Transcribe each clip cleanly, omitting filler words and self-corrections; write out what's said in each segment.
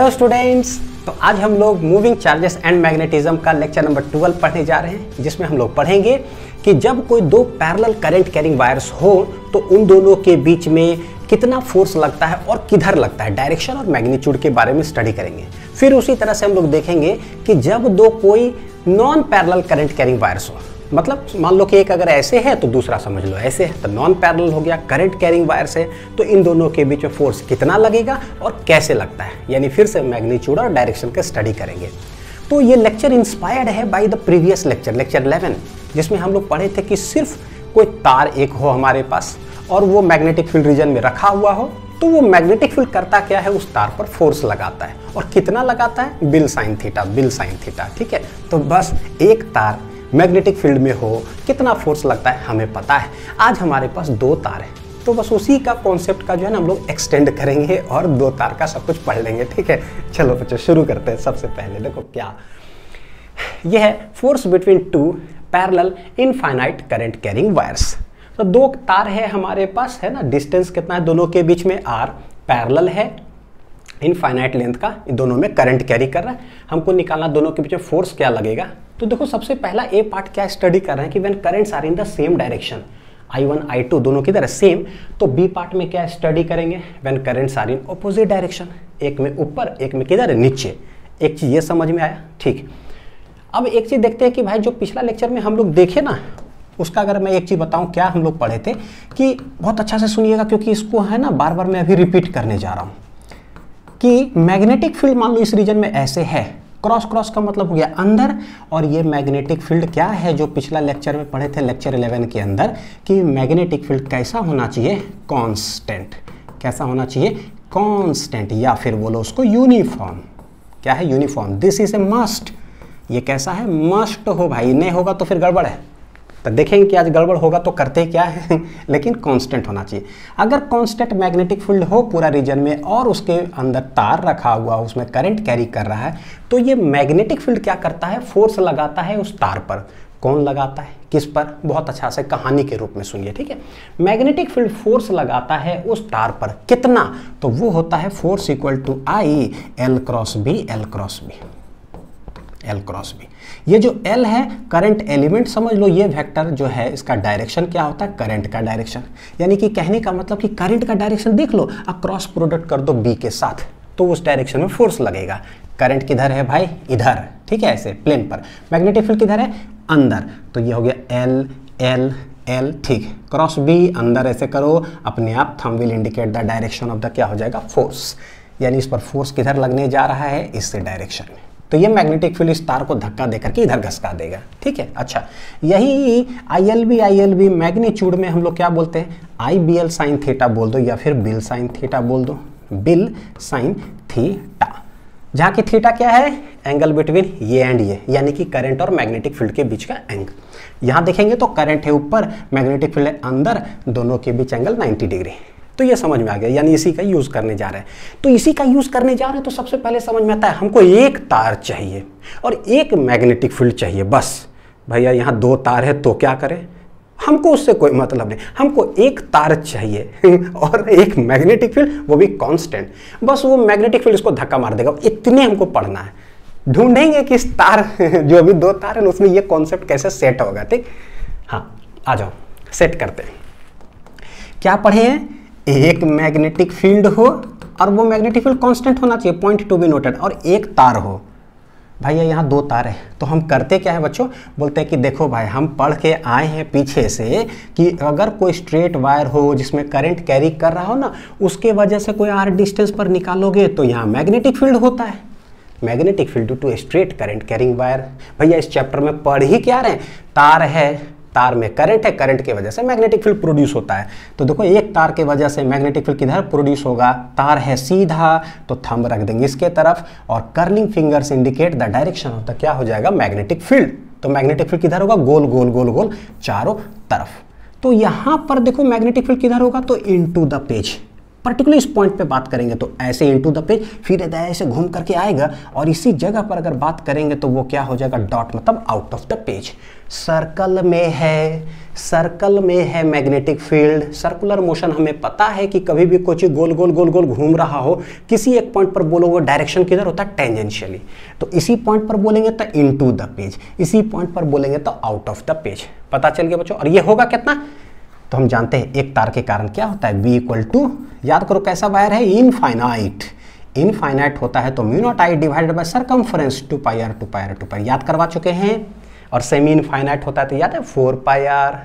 Hello students. तो आज हम लोग मूविंग चार्जेस एंड मैग्नेटिज्म का लेक्चर नंबर 12 पढ़ने जा रहे हैं, जिसमें हम लोग पढ़ेंगे कि जब कोई दो पैरेलल करंट कैरिंग वायर्स हो तो उन दोनों के बीच में कितना फोर्स लगता है और किधर लगता है, डायरेक्शन और मैग्नीट्यूड के बारे में स्टडी करेंगे। फिर उसी तरह से हम लोग देखेंगे कि जब दो कोई non parallel current carrying wires हो, मतलब मान लो कि एक अगर ऐसे है तो दूसरा समझ लो ऐसे है, तो नॉन पैरेलल हो गया, करंट कैरिंग वायर्स है, तो इन दोनों के बीच में फोर्स कितना लगेगा और कैसे लगता है, यानी फिर से मैग्नीट्यूड और डायरेक्शन का स्टडी करेंगे। तो ये लेक्चर इंस्पायर्ड है बाय द प्रीवियस लेक्चर 11, जिसमें हम लोग पढ़े थे कि सिर्फ कोई तार एक हो हमारे पास और वो मैग्नेटिक फील्ड रीजन में रखा हुआ हो, तो वो मैग्नेटिक फील्ड करता क्या है, उस तार पर फोर्स लगाता है। और कितना लगाता है, बिल साइन थीटा। ठीक है, तो बस एक तार मैग्नेटिक फील्ड में हो कितना फोर्स लगता है हमें पता है। आज हमारे पास दो तार है, तो बस उसी का कॉन्सेप्ट का जो है ना हम लोग एक्सटेंड करेंगे और दो तार का सब कुछ पढ़ लेंगे। ठीक है, चलो बच्चों शुरू करते हैं। सबसे पहले देखो क्या यह है, force between to parallel infinite current carrying wires. तो दो तार है हमारे पास, है ना, डिस्टेंस कितना है दोनों के बीच में, आर, पैरेलल है, इनफाइनाइट लेंथ का, दोनों में करंट कैरी कर रहा है। हमको निकालना दोनों के बीच में फोर्स क्या लगेगा। तो देखो सबसे पहला ए पार्ट क्या स्टडी कर रहे हैं कि when currents are in the same direction, I1 I2 दोनों किधर है, सेम। तो बी पार्ट में क्या स्टडी करेंगे, when currents are in opposite direction, एक में ऊपर एक में किधर है, नीचे। एक चीज ये समझ में आया। ठीक, अब एक चीज देखते हैं कि भाई जो पिछला लेक्चर में हम लोग देखे ना, उसका अगर मैं एक चीज बताऊं क्या हम लोग पढ़े थे, कि बहुत अच्छा से सुनिएगा क्योंकि इसको है ना बार बार मैं अभी रिपीट करने जा रहा हूं कि मैग्नेटिक फील्ड मान लो इस रीजन में ऐसे है, क्रॉस क्रॉस का मतलब हो गया अंदर, और ये मैग्नेटिक फील्ड क्या है जो पिछला लेक्चर में पढ़े थे लेक्चर 11 के अंदर, कि मैग्नेटिक फील्ड कैसा होना चाहिए, कांस्टेंट। कैसा होना चाहिए, कांस्टेंट, या फिर बोलो उसको यूनिफॉर्म। क्या है, uniform. This is a must. ये कैसा है, मस्ट हो भाई, नहीं होगा तो फिर गड़बड़ है। तो देखेंगे कि आज गड़बड़ होगा तो करते क्या है लेकिन कांस्टेंट होना चाहिए। अगर कांस्टेंट मैग्नेटिक फील्ड हो पूरा रीजन में और उसके अंदर तार रखा हुआ, उसमें करंट कैरी कर रहा है, तो ये मैग्नेटिक फील्ड क्या करता है, फोर्स लगाता है उस तार पर। कौन लगाता है, किस पर, बहुत अच्छा से कहानी के रूप में सुनिए। ठीक है, मैग्नेटिक फील्ड फोर्स लगाता है उस तार पर, कितना, तो वो होता है force equal to I L cross B, L cross B. ये जो L है करंट एलिमेंट समझ लो, ये वेक्टर जो है इसका डायरेक्शन क्या होता है, करंट का डायरेक्शन। यानी कि कहने का मतलब कि करंट का डायरेक्शन देख लो, अब क्रॉस प्रोडक्ट कर दो B के साथ, तो उस डायरेक्शन में फोर्स लगेगा। करंट किधर है भाई, इधर। ठीक है, ऐसे प्लेन पर। मैग्नेटिक फील्ड किधर है, अंदर, तो ये हो गया L L L। ठीक, क्रॉस B अंदर ऐसे करो, अपने आप thumb will indicate the direction of the क्या हो जाएगा, फोर्स। यानी इस पर फोर्स किधर लगने जा रहा है, इससे डायरेक्शन में। तो ये मैग्नेटिक फील्ड इस तार को धक्का देकर के इधर घसका देगा। ठीक है, अच्छा, यही ILB मैग्नीट्यूड में हम लोग क्या बोलते हैं, IBL साइन थीटा बोल दो या फिर बिल साइन थीटा बोल दो, बिल साइन थीटा, जहाँ की थीटा क्या है, एंगल बिटवीन ये एंड ये, यानी कि करंट और मैग्नेटिक फील्ड के बीच का एंगल। यहाँ देखेंगे तो करंट है ऊपर, मैग्नेटिक फील्ड है अंदर, दोनों के बीच एंगल 90 डिग्री। तो ये समझ में आ गया, यानी इसी का यूज करने जा रहे हैं। तो इसी का यूज करने जा रहे हैं तो सबसे पहले समझ में आता है हमको एक तार चाहिए और एक मैग्नेटिक फील्ड चाहिए। बस भैया यहाँ दो तार है तो क्या करें, हमको उससे कोई मतलब नहीं, हमको एक तार चाहिए और एक मैग्नेटिक फील्ड, वो भी कांस्टेंट। बस वो मैग्नेटिक फील्ड इसको धक्का मार देगा, इतने हमको पढ़ना है। ढूंढेंगे कि इस तार जो अभी दो तार है उसमें ये कॉन्सेप्ट कैसे सेट होगा। ठीक, हाँ आ जाओ सेट करते हैं। क्या पढ़े हैं, एक मैग्नेटिक फील्ड हो और वो मैग्नेटिक फील्ड कांस्टेंट होना चाहिए, पॉइंट टू बी नोटेड, और एक तार हो। भैया यहाँ दो तार है, तो हम करते क्या है बच्चों, बोलते हैं कि देखो भाई हम पढ़ के आए हैं पीछे से कि अगर कोई स्ट्रेट वायर हो जिसमें करंट कैरी कर रहा हो ना, उसके वजह से कोई आर डिस्टेंस पर निकालोगे तो यहाँ मैग्नेटिक फील्ड होता है। Magnetic field due to straight current carrying wire. भैया इस चैप्टर में पढ़ ही क्या रहे हैं, तार है, तार में करंट है, करंट की वजह से मैग्नेटिक फील्ड प्रोड्यूस होता है। तो देखो एक तार के वजह से मैग्नेटिक फील्ड किधर प्रोड्यूस होगा, तार है सीधा, तो थंब रख देंगे इसके तरफ और curling fingers indicate the direction of the क्या हो जाएगा, मैग्नेटिक फील्ड। तो मैग्नेटिक फील्ड किधर होगा, गोल गोल गोल गोल चारों तरफ। तो यहाँ पर देखो मैग्नेटिक फील्ड किधर होगा, तो इनटू द पेज, पर्टिकुलर इस पॉइंट पे बात करेंगे तो ऐसे इनटू द पेज, फिर ऐसे घूम करके आएगा और इसी जगह पर अगर बात करेंगे तो वो क्या हो जाएगा, डॉट मतलब out of the page. Circle में है मैग्नेटिक फील्ड। सर्कुलर मोशन हमें पता है कि कभी भी कोई चीज गोल गोल गोल गोल घूम रहा हो, किसी एक पॉइंट पर बोलोगे डायरेक्शन किधर होता है, टेंजेंशियली। तो इसी पॉइंट पर बोलेंगे तो इनटू द पेज, इसी पॉइंट पर बोलेंगे तो आउट ऑफ द पेज। पता चल गया बच्चों। और ये होगा कितना, तो हम जानते हैं एक तार के कारण क्या होता है, B इक्वल टू, याद करो कैसा वायर है, इनफाइनाइट। इनफाइनाइट होता है तो mu naught I divided by circumference 2 pi r 2 pi r 2 pi, याद करवा चुके हैं। और सेमी इनफाइनाइट होता है तो याद है 4 पाई आर।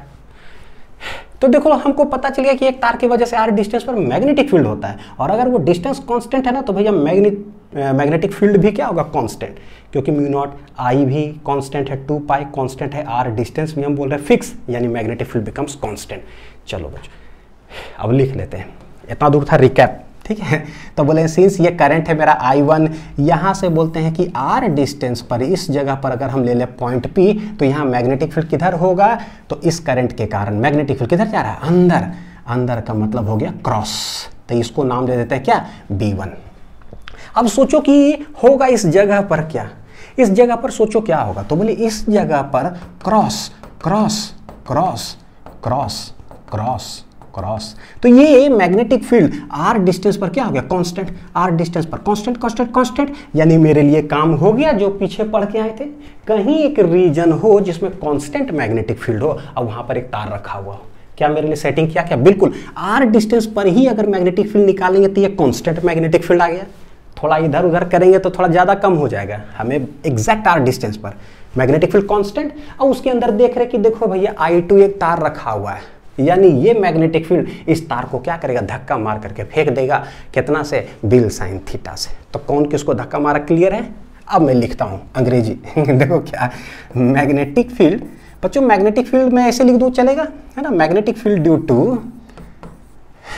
तो देखो हमको पता चल गया कि एक तार की वजह से r डिस्टेंस पर मैग्नेटिक फील्ड होता है, और अगर वो डिस्टेंस कांस्टेंट है ना तो भैया मैग्नेटिक फील्ड भी क्या होगा, कांस्टेंट, क्योंकि म्यू नॉट आई भी कांस्टेंट है, 2 पाई कांस्टेंट है, r डिस्टेंस भी हम बोल रहे हैं फिक्स, यानी मैग्नेटिक फील्ड बिकम्स कांस्टेंट। चलो बच्चों अब लिख लेते हैं, इतना दूर था रिकैप, ठीक है। तो बोले सिंस ये करंट है मेरा I1, यहाँ से बोलते हैं कि r डिस्टेंस पर इस जगह पर अगर हम ले लें पॉइंट P, तो यहाँ मैग्नेटिक फील्ड किधर होगा, तो इस करंट के कारण मैग्नेटिक फील्ड किधर जा रहा है, अंदर। अंदर का मतलब हो गया क्रॉस, तो इसको नाम दे देते हैं क्या, B1। अब सोचो कि होगा इस जगह पर क्या, इस जगह पर सोचो क्या होगा, तो बोले इस जगह पर cross cross cross cross cross cross, तो ये मैग्नेटिक फील्ड r डिस्टेंस पर क्या हो गया, कांस्टेंट। r डिस्टेंस पर कांस्टेंट कांस्टेंट कांस्टेंट, यानी मेरे लिए काम हो गया जो पीछे पढ़ के आए थे। कहीं एक रीजन हो जिसमें कांस्टेंट मैग्नेटिक फील्ड हो और वहां पर एक तार रखा हुआ हो, क्या मेरे लिए सेटिंग किया क्या, बिल्कुल। r डिस्टेंस पर ही अगर मैग्नेटिक फील्ड निकालेंगे तो ये कांस्टेंट मैग्नेटिक फील्ड आ गया। थोड़ा इधर उधर करेंगे तो थोड़ा ज़्यादा कम हो जाएगा, हमें एग्जैक्ट r डिस्टेंस पर मैग्नेटिक फील्ड कांस्टेंट, और उसके अंदर देख रहे कि देखो भैया I2 एक तार रखा हुआ है, यानी ये मैग्नेटिक फील्ड इस तार को क्या करेगा, धक्का मार करके फेंक देगा, कितना से, बिल साइन थीटा से। तो कौन किसको धक्का मारा, क्लियर है। अब मैं लिखता हूँ अंग्रेजी देखो क्या, मैग्नेटिक फील्ड, बच्चों मैग्नेटिक फील्ड में ऐसे लिख दो चलेगा, है ना, मैग्नेटिक फील्ड ड्यू टू,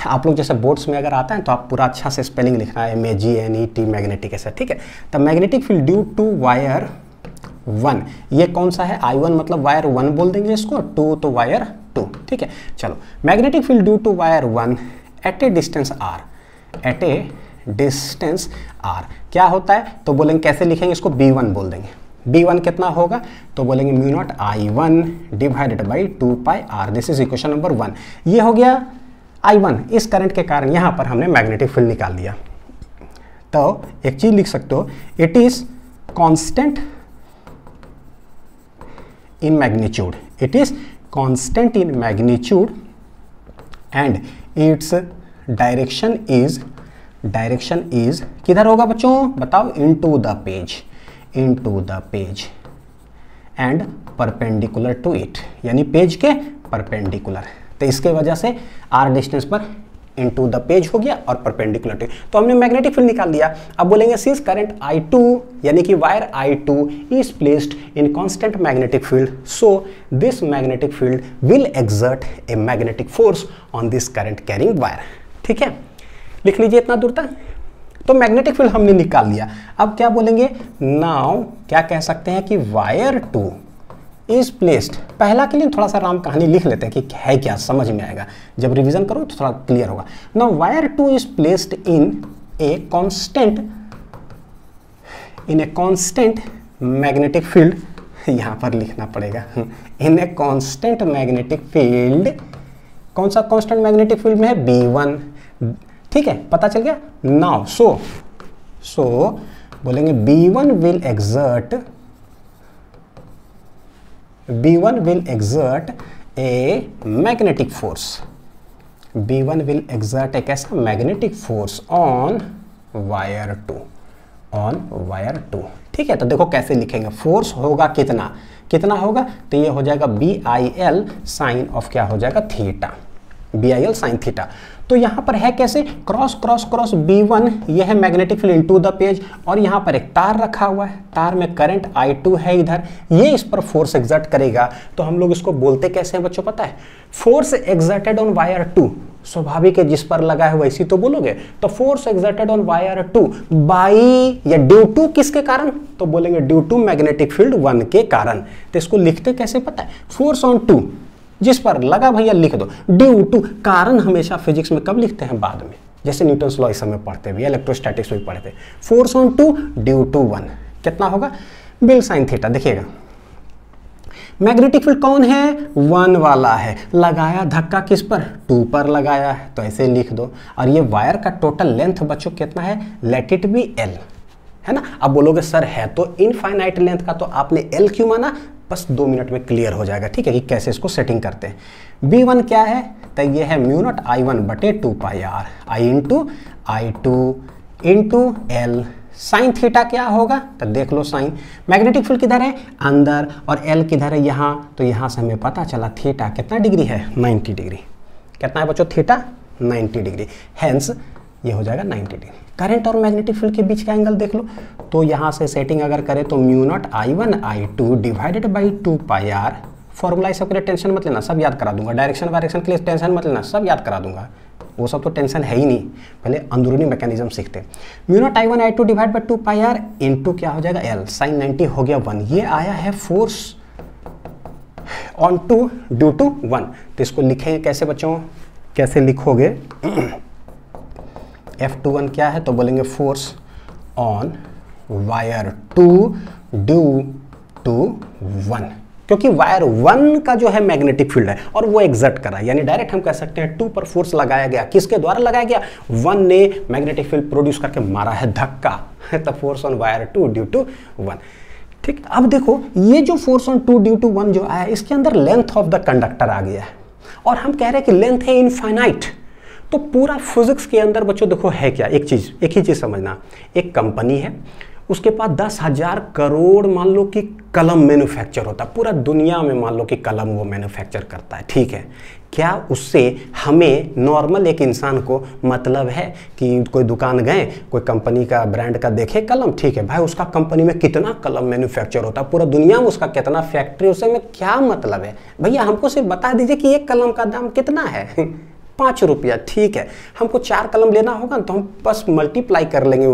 आप लोग जैसे बोर्ड्स में अगर आता है तो आप पूरा अच्छा से स्पेलिंग लिखना है, MAGNET मैग्नेटिक ऐसा, ठीक है। तो magnetic field due to wire 1, ये कौन सा है, I1 मतलब वायर 1 बोल देंगे इसको, 2 तो वायर 2, ठीक है। चलो magnetic field due to wire 1 at a distance r, at a distance r क्या होता है, तो बोलेंगे कैसे लिखेंगे इसको, B1 बोल देंगे। B1 कितना होगा, तो बोलेंगे mu naught I1 divided by 2 pi r, this is equation number 1। ये हो गया I1, इस करंट के कारण यहाँ पर हमने मैग्नेटिक फील्ड निकाल दिया। तो एक चीज लिख सकते हो, it is constant in magnitude, it is constant in magnitude and its direction is किधर होगा बच्चों, बताओ, into the page and perpendicular to it, यानी पेज के परपेंडिकुलर। तो इसके वजह से r डिस्टेंस पर इनटू द पेज हो गया और परपेंडिकुलर टू, तो हमने मैग्नेटिक फील्ड निकाल दिया। अब बोलेंगे सिंस करंट I2 यानी कि wire I2 is placed in constant magnetic field, so this magnetic field will exert a magnetic force on this current carrying wire, ठीक है। लिख लीजिए इतना दूर तक। तो मैग्नेटिक फील्ड हमने निकाल लिया। अब क्या बोलेंगे, नाउ क्या कह सकते हैं कि वायर 2 इज प्लेस्ड, पहला के लिए थोड़ा सा राम कहानी लिख लेते हैं कि है क्या, समझ में आएगा, जब रिवीजन करो तो थोड़ा क्लियर होगा। Now wire 2 is placed in a constant magnetic field, यहाँ पर लिखना पड़ेगा, इन ए कांस्टेंट मैग्नेटिक फील्ड, कौन सा कांस्टेंट मैग्नेटिक फील्ड में है, B1, ठीक है, पता चल गया। नाउ सो बोलेंगे B1 will exert a magnetic force, B1 will exert एक ऐसा मैग्नेटिक फोर्स ऑन वायर 2, ठीक है। तो देखो कैसे लिखेंगे, फोर्स होगा कितना होगा, तो ये हो जाएगा BIL साइन ऑफ क्या हो जाएगा, थीटा, BIL साइन थीटा। तो यहाँ पर है कैसे, क्रॉस क्रॉस क्रॉस B1, ये है magnetic field into the page, और यहाँ पर एक तार रखा हुआ है, तार में करंट I2 है इधर, ये इस पर फोर्स एग्जर्ट करेगा। तो हम लोग इसको बोलते कैसे हैं बच्चों, पता है, फोर्स एग्जर्टेड ऑन वायर 2, स्वाभाविक है जिस पर लगा है वैसी तो बोलोगे, तो force exerted on wire 2 by या ड्यू टू किसके कारण, तो बोलेंगे ड्यू टू मैग्नेटिक फील्ड 1 के कारण। तो इसको लिखते कैसे पता है, फोर्स ऑन 2 जिस पर लगा भैया लिख दो, ड्यू टू, कारण हमेशा फिजिक्स में कब लिखते हैं, बाद में, जैसे न्यूटन्स लॉ इस समय पढ़ते भी, इलेक्ट्रोस्टैटिक्स में पढ़ते। फोर्स ऑन 2 ड्यू टू 1 कितना होगा, बिल साइन थीटा। देखिएगा मैग्नेटिक फील्ड कौन है, 1 वाला है, लगाया धक्का किस पर, 2 पर लगाया है, तो ऐसे लिख दो। और ये वायर का टोटल लेंथ बच्चों कितना है, लेट इट बी L, है ना। अब बोलोगे सर है तो इनफाइनाइट लेंथ का, तो आपने L क्यों माना, बस 2 मिनट में क्लियर हो जाएगा, ठीक है, कि कैसे इसको सेटिंग करते हैं। B1 क्या है, तो ये है म्यू नॉट I1 बटे 2 पाई R, I into I2 into L। Sine theta क्या होगा, तो देख लो साइन, मैग्नेटिक फील्ड किधर है, अंदर, और L किधर है, यहाँ, तो यहाँ से हमें पता चला थीटा कितना डिग्री है, 90 डिग्री। कितना है बच्चों, थीटा 90 डिग्री, हेंस ये हो जाएगा 90 डिग्री। करंट और मैग्नेटिक फील्ड के बीच का एंगल देख लो, तो यहाँ से सेटिंग अगर करें तो mu naught I1 I2 divided by 2 pi R। Formula सबके लिए टेंशन मत लेना, सब याद करा दूंगा, डायरेक्शन वायरेक्शन के लिए टेंशन मत लेना, सब याद करा दूंगा, वो सब तो टेंशन है ही नहीं, पहले अंदरूनी मैकेनिज्म सीखते हैं। Mu naught I1 I2 divide by 2 pi R into क्या हो जाएगा L, साइन 90 हो गया 1। ये आया है फोर्स ऑन 2 ड्यू टू 1। तो इसको लिखेंगे कैसे बच्चों, कैसे लिखोगे, F21 क्या है, तो बोलेंगे force on wire 2 due to 1, क्योंकि वायर 1 का जो है मैग्नेटिक फील्ड है और वो एग्जर्ट कर रहा है, यानी डायरेक्ट हम कह सकते हैं 2 पर फोर्स लगाया गया, किसके द्वारा लगाया गया, 1 ने मैग्नेटिक फील्ड प्रोड्यूस करके मारा है धक्का, तो force on wire 2 due to 1। ठीक, अब देखो ये जो फोर्स ऑन 2 ड्यू टू 1 जो आया, इसके अंदर लेंथ ऑफ द कंडक्टर आ गया है, और हम कह रहे हैं कि लेंथ है इनफाइनाइट। तो पूरा फिजिक्स के अंदर बच्चों देखो है क्या, एक ही चीज समझना, एक कंपनी है, उसके पास 10,000 करोड़ मान लो कि कलम मैन्युफैक्चर होता है, पूरा दुनिया में मान लो कि कलम वो मैन्युफैक्चर करता है, ठीक है। क्या उससे हमें नॉर्मल एक इंसान को मतलब है कि कोई दुकान गए, कोई कंपनी का ब्रांड का देखे कलम, ठीक है भाई उसका कंपनी में कितना कलम मैन्युफैक्चर होता है, पूरा दुनिया में उसका कितना फैक्ट्री, उससे में क्या मतलब है भैया, हमको सिर्फ बता दीजिए कि एक कलम का दाम कितना है, 5 रुपया, ठीक है। हमको 4 कलम लेना होगा तो हम बस मल्टीप्लाई कर लेंगे,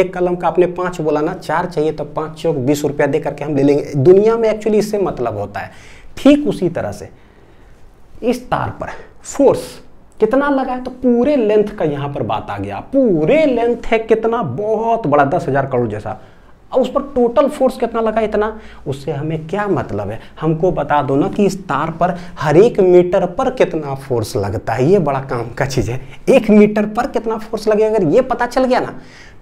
एक कलम का आपने 5 बोला ना, 4 चाहिए तो 5 चौक 20 रुपया दे करके हम ले लेंगे। दुनिया में एक्चुअली इससे मतलब होता है। ठीक उसी तरह से इस तार पर फोर्स कितना लगा है, तो पूरे लेंथ का यहां पर बात आ गया, पूरे लेंथ है कितना, बहुत बड़ा 10,000 करोड़ जैसा, और उस पर टोटल फोर्स कितना लगा, इतना। उससे हमें क्या मतलब है, हमको बता दो ना कि इस तार पर हर 1 मीटर पर कितना फोर्स लगता है, ये बड़ा काम का चीज है। 1 मीटर पर कितना फोर्स लगेगा, अगर ये पता चल गया ना,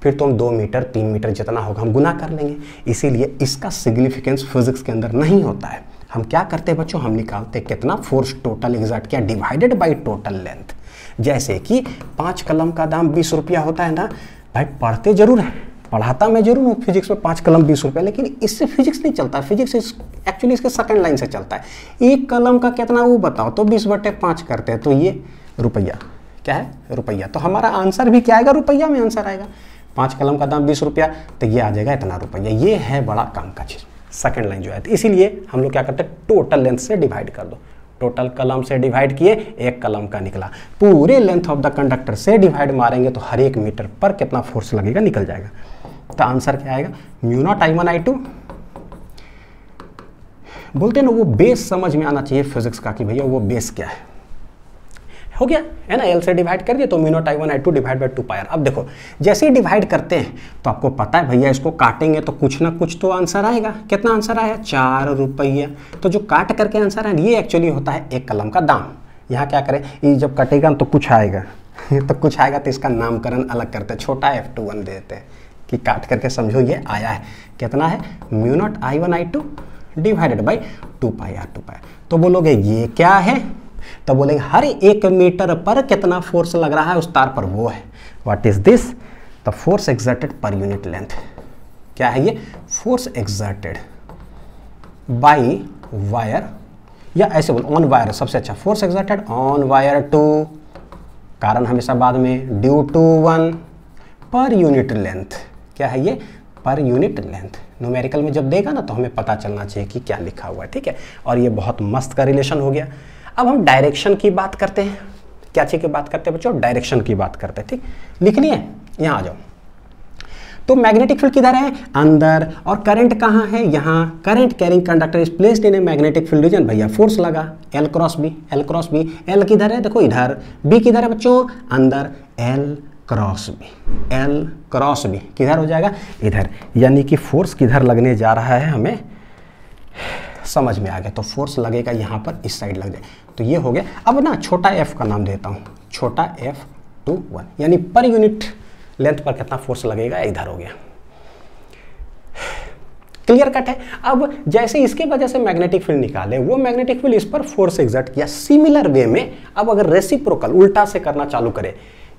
फिर तो हम 2 मीटर 3 मीटर जितना होगा हम गुना कर लेंगे। इसीलिए इसका सिग्निफिकेंस फिजिक्स के अंदर नहीं होता है। हम क्या करते हैं बच्चों, हम निकालते हैं कितना फोर्स टोटल एग्जर्ट किया डिवाइडेड बाई टोटल लेंथ। जैसे कि 5 कलम का दाम 20 रुपया होता है ना, भाई पढ़ते जरूर है, पढ़ाता मैं जरूर हूँ फिजिक्स में, 5 कलम 20 रुपये, लेकिन इससे फिजिक्स नहीं चलता। फिजिक्स एक्चुअली इसके सेकंड लाइन से चलता है। 1 कलम का कितना वो बताओ, तो 20/5 करते हैं, तो ये रुपया क्या है, रुपया। तो हमारा आंसर भी क्या आएगा, रुपया में आंसर आएगा। 5 कलम का दाम 20 रुपया, तो ये आ जाएगा इतना रुपया। ये है बड़ा काम का चीज़, सेकंड लाइन जो है। तो इसीलिए हम लोग क्या करते हैं, टोटल लेंथ से डिवाइड कर दो। टोटल कलम से डिवाइड किए, 1 कलम का निकला, पूरे लेंथ ऑफ द कंडक्टर से डिवाइड मारेंगे तो हर 1 मीटर पर कितना फोर्स लगेगा निकल जाएगा। तो आंसर क्या आएगा, म्यू नॉट I1 I2। बोलते हैं ना वो बेस समझ में आना चाहिए फिजिक्स का कि भैया वो बेस क्या है। हो गया है ना, L से डिवाइड कर दिए तो mu naught I1 I2 divide by 2 pi R। अब देखो जैसे ही डिवाइड करते हैं तो आपको पता है भैया इसको काटेंगे तो कुछ ना कुछ तो आंसर आएगा। कितना आंसर आया, 4 रुपया। तो जो काट करके आंसर है ये एक्चुअली होता है 1 कलम का दाम। यहाँ क्या करें, ये जब कटेगा तो कुछ आएगा तो कुछ आएगा तो इसका नामकरण अलग करते हैं, छोटा F21 दे देते हैं कि काट करके समझो ये आया है। कितना है, mu naught I1 I2 divided by 2 pi R 2 पाई। तो बोलोगे ये क्या है, तो बोलेंगे हर 1 मीटर पर कितना फोर्स लग रहा है उस तार पर, वो है what is this, the force exerted per unit length. क्या है ये, फोर्स एक्सर्टेड बाई वायर, या ऐसे बोलो ऑन वायर सबसे अच्छा, फोर्स एक्सर्टेड ऑन वायर 2, कारण हमेशा बाद में, due to 1 per unit length. क्या है ये, पर यूनिट लेंथ। न्यूमेरिकल में जब देगा ना तो हमें पता चलना चाहिए कि क्या लिखा हुआ है, ठीक है। और ये बहुत मस्त का रिलेशन हो गया। अब हम डायरेक्शन की बात करते हैं। क्या चीज़ की बात करते हैं बच्चों, डायरेक्शन की बात करते हैं, ठीक। लिखनी है, यहाँ आ जाओ। तो मैग्नेटिक फील्ड किधर है, अंदर, और करंट कहाँ है, यहाँ। Current carrying conductor is placed in a magnetic field region, भैया फोर्स लगा L cross B, L cross B। L किधर है, देखो इधर, B किधर है बच्चों, अंदर, L cross B, L cross B किधर हो जाएगा, इधर। यानी कि फोर्स किधर लगने जा रहा है हमें समझ में आ गया। तो फोर्स लगेगा यहाँ पर, इस साइड लग जाए। तो ये हो गया। अब ना छोटा f का नाम देता हूँ, छोटा F21, यानी पर यूनिट लेंथ पर कितना फोर्स लगेगा, इधर हो गया। क्लियर कट है। अब जैसे इसके वजह से मैग्नेटिक फील्ड निकाले, वो मैग्नेटिक फील्ड इस पर फोर्स एग्जर्ट किया, सिमिलर वे में अब अगर रेसिप्रोकल उल्टा से करना चालू करे,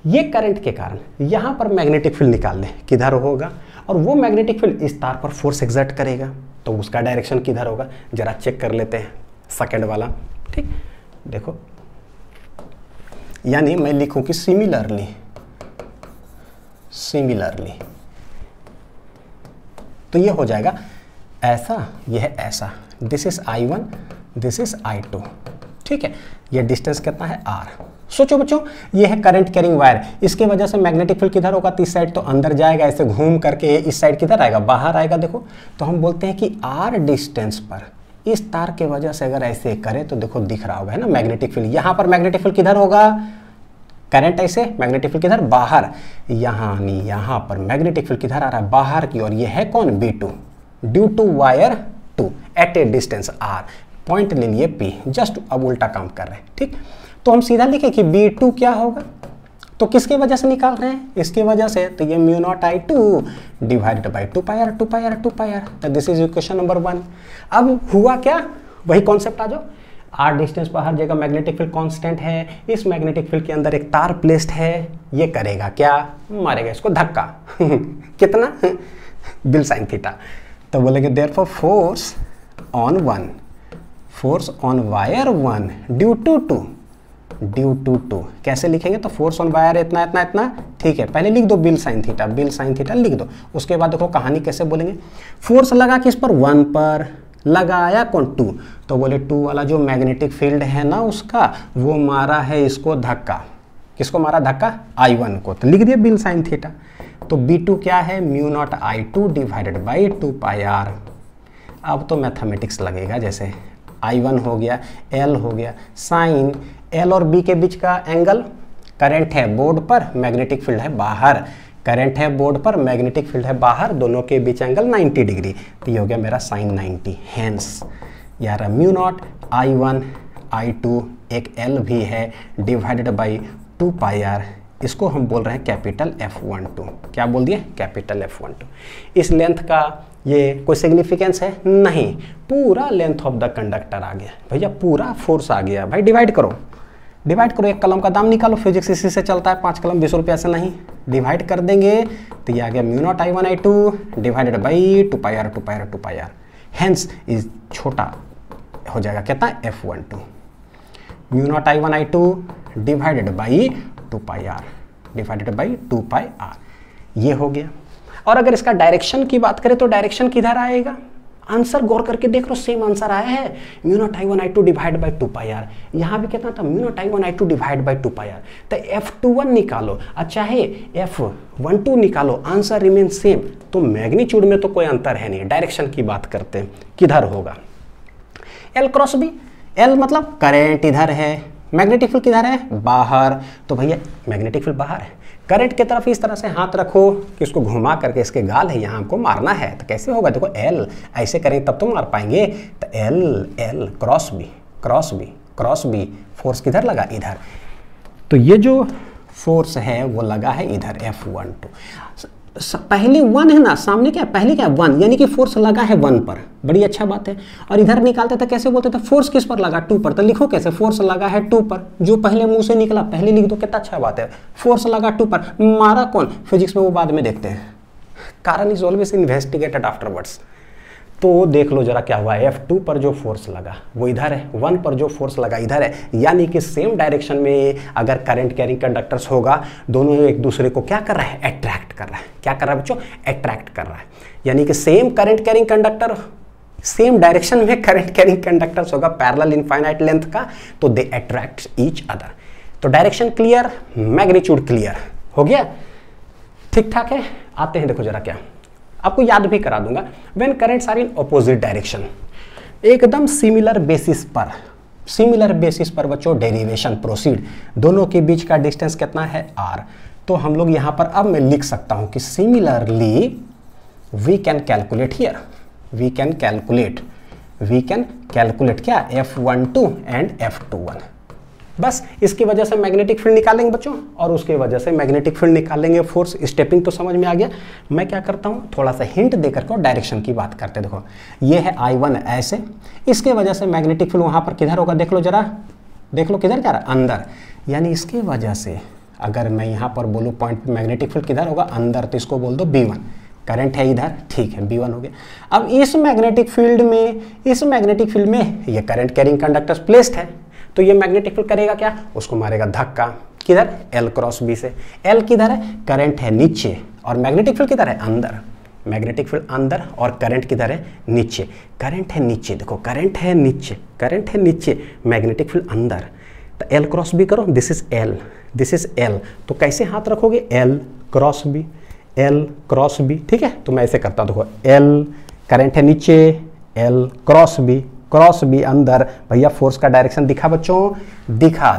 ये करंट के कारण यहां पर मैग्नेटिक फील्ड निकाल ले, किधर होगा, और वो मैग्नेटिक फील्ड इस तार पर फोर्स एग्जर्ट करेगा, तो उसका डायरेक्शन किधर होगा, जरा चेक कर लेते हैं सेकंड वाला। ठीक, देखो, यानी मैं लिखूं कि सिमिलरली, सिमिलरली, तो ये हो जाएगा ऐसा, यह है ऐसा, this is I1, this is I2। ठीक है, ये डिस्टेंस कितना है R। सोचो बच्चों, ये है करंट कैरिंग वायर, इसके वजह से मैग्नेटिक फील्ड किधर होगा, इस साइड तो अंदर जाएगा, ऐसे घूम करके इस साइड किधर आएगा, बाहर आएगा। देखो, तो हम बोलते हैं कि R डिस्टेंस पर इस तार के वजह से अगर ऐसे करें तो देखो दिख रहा होगा, है ना, मैग्नेटिक फील्ड। यहाँ पर मैग्नेटिक फील्ड किधर होगा, करंट ऐसे, मैग्नेटिक फील्ड किधर, बाहर। यहाँ पर मैग्नेटिक फील्ड किधर आ रहा है, बाहर की ओर। ये है कौन, B2, due to wire 2 at a distance R। Point ले लिए P, जस्ट अब उल्टा काम कर रहे हैं। ठीक, तो हम सीधा लिखे कि B2 क्या होगा, तो किसके वजह से निकाल रहे हैं, इसके वजह से, तो ये mu naught I2 divided by 2πr, 2πr, 2πr। तो दिस इज इक्वेशन नंबर 1। अब हुआ क्या, वही कॉन्सेप्ट आ जाओ, R डिस्टेंस पर हर जगह मैग्नेटिक फील्ड कांस्टेंट है, इस मैग्नेटिक फील्ड के अंदर एक तार प्लेस्ड है, ये करेगा क्या, मारेगा इसको धक्का कितना, बिल साइन थीटा। तो बोलेंगे therefore force on 1, force on wire 1 due to 2, due to 2 कैसे लिखेंगे, तो फोर्स ऑन वायर इतना इतना इतना। ठीक है, पहले लिख दो bill sine theta, bill sine theta लिख दो। उसके बाद देखो कहानी कैसे बोलेंगे, फोर्स लगा किस पर, 1 पर, लगाया कौन, 2, तो बोले 2 वाला जो मैग्नेटिक फील्ड है ना उसका, वो मारा है इसको धक्का, किसको मारा धक्का, I1 को, तो लिख दिया बिल साइन थीटा। तो B2 क्या है, mu not I2 divided by 2πr। अब तो मैथमेटिक्स लगेगा, जैसे I1 हो गया, L हो गया, साइन L और B के बीच का एंगल, करंट है बोर्ड पर, मैग्नेटिक फील्ड है बाहर, करंट है बोर्ड पर, मैग्नेटिक फील्ड है बाहर, दोनों के बीच एंगल 90 डिग्री, तो ये हो गया मेरा साइन 90। हेंस यार म्यू नॉट I1 I2 एक L भी है डिवाइडेड बाई 2πr, इसको हम बोल रहे हैं कैपिटल F12। क्या बोल दिए, कैपिटल F12। इस लेंथ का ये कोई सिग्निफिकेंस है नहीं, पूरा लेंथ ऑफ द कंडक्टर आ गया भैया, पूरा फोर्स आ गया भाई। डिवाइड करो, डिवाइड करो, एक कलम का दाम निकालो, फिजिक्स इसी से चलता है, 5 कलम 20 रुपये से नहीं, डिवाइड कर देंगे तो ये आ गया mu naught I1 I2 divided by 2πr, 2πr, 2πr। Hence इस छोटा हो जाएगा कितना, F12, mu naught I1 I2 divided by 2πr divided by 2πr, ये हो गया। और अगर इसका डायरेक्शन की बात करें तो डायरेक्शन किधर आएगा, आंसर गौर करके देख लो, सेम आंसर आया है, mu naught I1 I2 divide by 2πr। यहाँ भी कितना था, mu naught I1 I2 divide by 2πr। तो F21 निकालो, अच्छा है F12 निकालो, आंसर रिमेन सेम। तो मैग्नीट्यूड में तो कोई अंतर है नहीं, डायरेक्शन की बात करते हैं, किधर होगा, L क्रॉस B। L मतलब करेंट इधर है, मैग्नेटिक फील्ड किधर है, बाहर, तो भैया मैग्नेटिक फील्ड बाहर है, करंट की तरफ इस तरह से हाथ रखो कि इसको घुमा करके इसके गाल है यहाँ हमको मारना है, तो कैसे होगा, देखो L ऐसे करेंगे तब तो मार पाएंगे। तो L cross B, cross B, cross B, force किधर लगा, इधर। तो ये जो फोर्स है वो लगा है इधर, F12। पहले 1 है ना, सामने क्या है, पहले क्या है 1, यानी कि फोर्स लगा है 1 पर, बड़ी अच्छा बात है। और इधर निकालते थे कैसे बोलते थे, फोर्स किस पर लगा, 2 पर, तो लिखो कैसे, फोर्स लगा है 2 पर, जो पहले मुंह से निकला पहले लिख दो, कितना अच्छा बात है, फोर्स लगा 2 पर, मारा कौन, फिजिक्स में वो बाद में देखते हैं, कारण इज ऑलवेज इन्वेस्टिगेटेड आफ्टरवर्ड्स। तो देख लो जरा क्या हुआ, F2 पर जो फोर्स लगा वो इधर है, 1 पर जो फोर्स लगा इधर है, यानी कि सेम डायरेक्शन में अगर करंट कैरिंग कंडक्टर्स होगा, दोनों एक दूसरे को क्या कर रहा है, अट्रैक्ट कर रहा है। क्या कर रहा है बच्चों, अट्रैक्ट कर रहा है, यानी कि same current carrying conductor, same direction में करंट कैरिंग कंडक्टर्स होगा पैरेलल इनफाइनाइट लेंथ का, तो दे अट्रैक्ट ईच अदर। तो डायरेक्शन क्लियर, मैग्नीट्यूड क्लियर हो गया, ठीक ठाक है। आते हैं, देखो जरा क्या, आपको याद भी करा दूंगा, when currents are in opposite direction, एकदम सिमिलर बेसिस पर, सिमिलर बेसिस पर बच्चों डेरिवेशन प्रोसीड, दोनों के बीच का डिस्टेंस कितना है R। तो हम लोग यहाँ पर अब मैं लिख सकता हूँ कि similarly we can calculate here, we can calculate क्या, F12 एंड F21। बस इसकी वजह से मैग्नेटिक फील्ड निकालेंगे बच्चों, और उसके वजह से मैग्नेटिक फील्ड निकालेंगे, फोर्स स्टेपिंग तो समझ में आ गया। मैं क्या करता हूँ, थोड़ा सा हिंट देकर के डायरेक्शन की बात करते हैं। देखो ये है I1 ऐसे, इसके वजह से मैग्नेटिक फील्ड वहाँ पर किधर होगा, देख लो जरा, देख लो किधर जा रहा है, अंदर। यानी इसके वजह से अगर मैं यहाँ पर बोलूँ पॉइंट मैग्नेटिक फील्ड किधर होगा, अंदर, तो इसको बोल दो B1। करंट है इधर, ठीक है, B1 हो गया। अब इस मैग्नेटिक फील्ड में ये करंट कैरिंग कंडक्टर्स प्लेस्ड है, तो ये मैग्नेटिक फील्ड करेगा क्या, उसको मारेगा धक्का, किधर, L क्रॉस B से। L किधर है, करंट है नीचे, और मैग्नेटिक फील्ड किधर है, अंदर। मैग्नेटिक फील्ड अंदर और करंट किधर है, नीचे। करंट है नीचे, देखो करंट है नीचे, मैग्नेटिक फील्ड अंदर। तो L क्रॉस B करो, दिस इज L, तो कैसे हाथ रखोगे, L क्रॉस B, ठीक है। तो मैं ऐसे करता हूँ, देखो L करंट है नीचे, L क्रॉस B अंदर। भैया फोर्स का डायरेक्शन दिखा बच्चों, दिखा,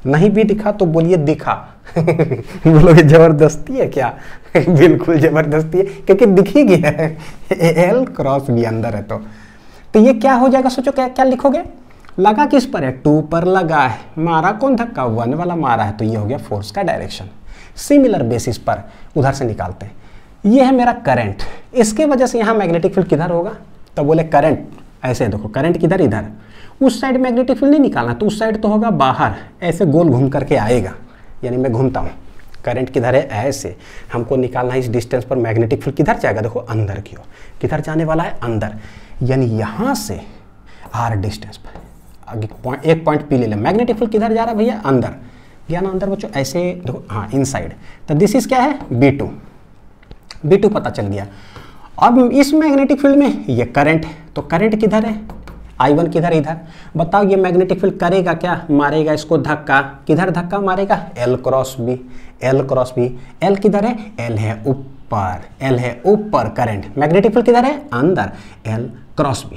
नहीं भी दिखा तो बोलिए दिखा। बोलोगे जबरदस्ती है क्या? बिल्कुल जबरदस्ती है, क्योंकि दिख ही गया है, L क्रॉस B अंदर है। तो ये क्या हो जाएगा, सोचो क्या लिखोगे, लगा किस पर है, 2 पर लगा है, मारा कौन धक्का, 1 वाला मारा है, तो ये हो गया फोर्स का डायरेक्शन। सिमिलर बेसिस पर उधर से निकालते हैं, ये है मेरा करंट, इसके वजह से यहाँ मैग्नेटिक फील्ड किधर होगा, तो बोले करंट, ऐसे देखो करंट किधर, इधर। उस साइड मैग्नेटिक फील्ड नहीं निकालना, तो उस साइड तो होगा बाहर, ऐसे गोल घूम करके आएगा, यानी मैं घूमता हूँ, करंट किधर है, ऐसे हमको निकालना है। इस डिस्टेंस पर मैग्नेटिक फील्ड किधर जाएगा, देखो अंदर की ओर, किधर जाने वाला है, अंदर। यानी यहाँ से R डिस्टेंस पर एक पॉइंट P ले लें, मैग्नेटिक फील्ड किधर जा रहा है भैया, अंदर, या ना अंदर बच्चों, ऐसे देखो, हाँ इनसाइड। तो दिस इज क्या है, B2 पता चल गया। अब इस मैग्नेटिक फील्ड में ये करंट, तो करंट किधर है, I1 किधर, इधर। बताओ ये मैग्नेटिक फील्ड करेगा क्या, मारेगा इसको धक्का, किधर धक्का मारेगा, L क्रॉस B। L किधर है, L है ऊपर, करंट, मैग्नेटिक फील्ड किधर है, अंदर, L क्रॉस B,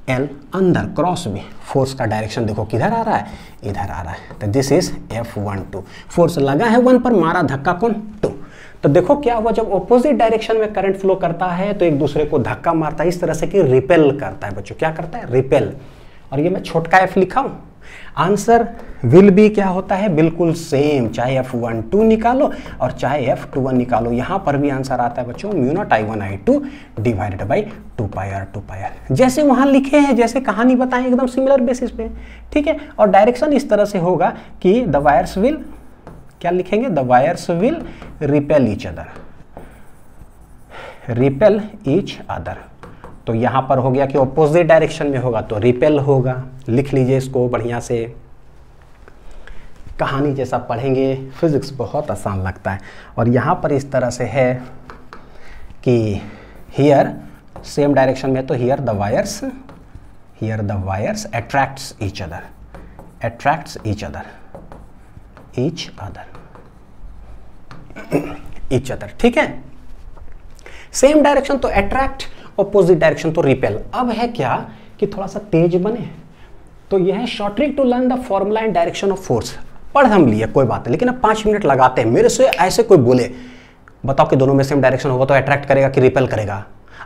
L अंदर क्रॉस B। फोर्स का डायरेक्शन देखो किधर आ रहा है, इधर आ रहा है। तो दिस इज F12, फोर्स लगा है 1 पर, मारा धक्का कौन, 2। तो देखो क्या हुआ, जब ऑपोजिट डायरेक्शन में करंट फ्लो करता है तो एक दूसरे को धक्का मारता है, इस तरह से कि रिपेल करता है बच्चों, क्या करता है, रिपेल। और ये मैं छोटका f लिखा हूं, आंसर विल बी क्या होता है, बिल्कुल सेम, चाहे F12 निकालो और चाहे F21 निकालो, यहां पर भी आंसर आता है बच्चों μ0I1I2 डिवाइडेड बाई 2πr। जैसे वहां लिखे हैं, जैसे कहानी बताएं, एकदम सिमिलर बेसिस पे, ठीक है। और डायरेक्शन इस तरह से होगा कि द वायर्स विल, क्या लिखेंगे, the wires will repel each other. तो यहां पर हो गया कि ऑपोजिट डायरेक्शन में होगा तो रिपेल होगा, लिख लीजिए इसको बढ़िया से, कहानी जैसा पढ़ेंगे, फिजिक्स बहुत आसान लगता है। और यहां पर इस तरह से है कि हियर सेम डायरेक्शन में, तो here the wires attracts each other, ठीक है। सेम डायरेक्शन तो अट्रैक्ट, ऑपोजिट डायरेक्शन तो रिपेल। अब है क्या कि थोड़ा सा तेज बने, तो यह है short trick to learn the formula and direction of force. पढ़ हम लिए कोई बात नहीं, लेकिन अब 5 मिनट लगाते हैं। मेरे से ऐसे कोई बोले, बताओ कि दोनों में सेम डायरेक्शन होगा तो अट्रैक्ट करेगा कि रिपेल करेगा।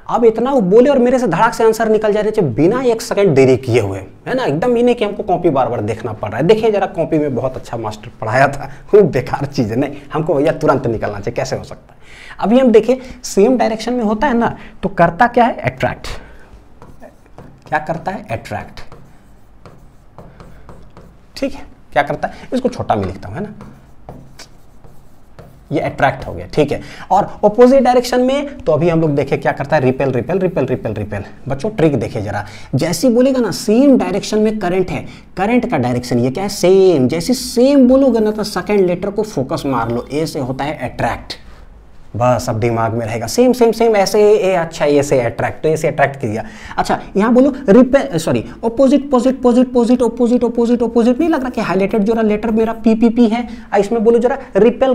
अब इतना वो बोले और मेरे से धड़ाक से आंसर निकल जा रहे थे बिना 1 सेकंड देरी किए हुए, है ना। एकदम इन्हें कि हमको कॉपी बार बार देखना पड़ रहा है। देखिए जरा, कॉपी में बहुत अच्छा मास्टर पढ़ाया था, वो बेकार चीज़ है, नहीं हमको भैया तुरंत निकलना चाहिए, कैसे हो सकता है। अभी हम देखें सेम डायरेक्शन में होता है ना, तो करता क्या है, अट्रैक्ट। क्या करता है, अट्रैक्ट, ठीक है। क्या करता है, इसको छोटा में लिखता हूं, है ना, ये अट्रैक्ट हो गया, ठीक है। और ऑपोजिट डायरेक्शन में तो अभी हम लोग देखें क्या करता है, रिपेल। बच्चों ट्रिक देखे जरा, जैसी बोलेगा ना सेम डायरेक्शन में करंट है, करंट का डायरेक्शन ये क्या है, सेम। जैसे सेम बोलोगे ना तो सेकंड लेटर को फोकस मार लो, ए से होता है अट्रैक्ट, बस अब दिमाग में रहेगा सेम ऐसे ए, अच्छा ए से अट्रैक्ट, तो ए से अट्रैक्ट किया। अच्छा यहाँ बोलो ऑपोजिट नहीं लग रहा कि हाईलाइटेड जो लेटर मेरा पी है, इसमें बोलो जरा रिपेल,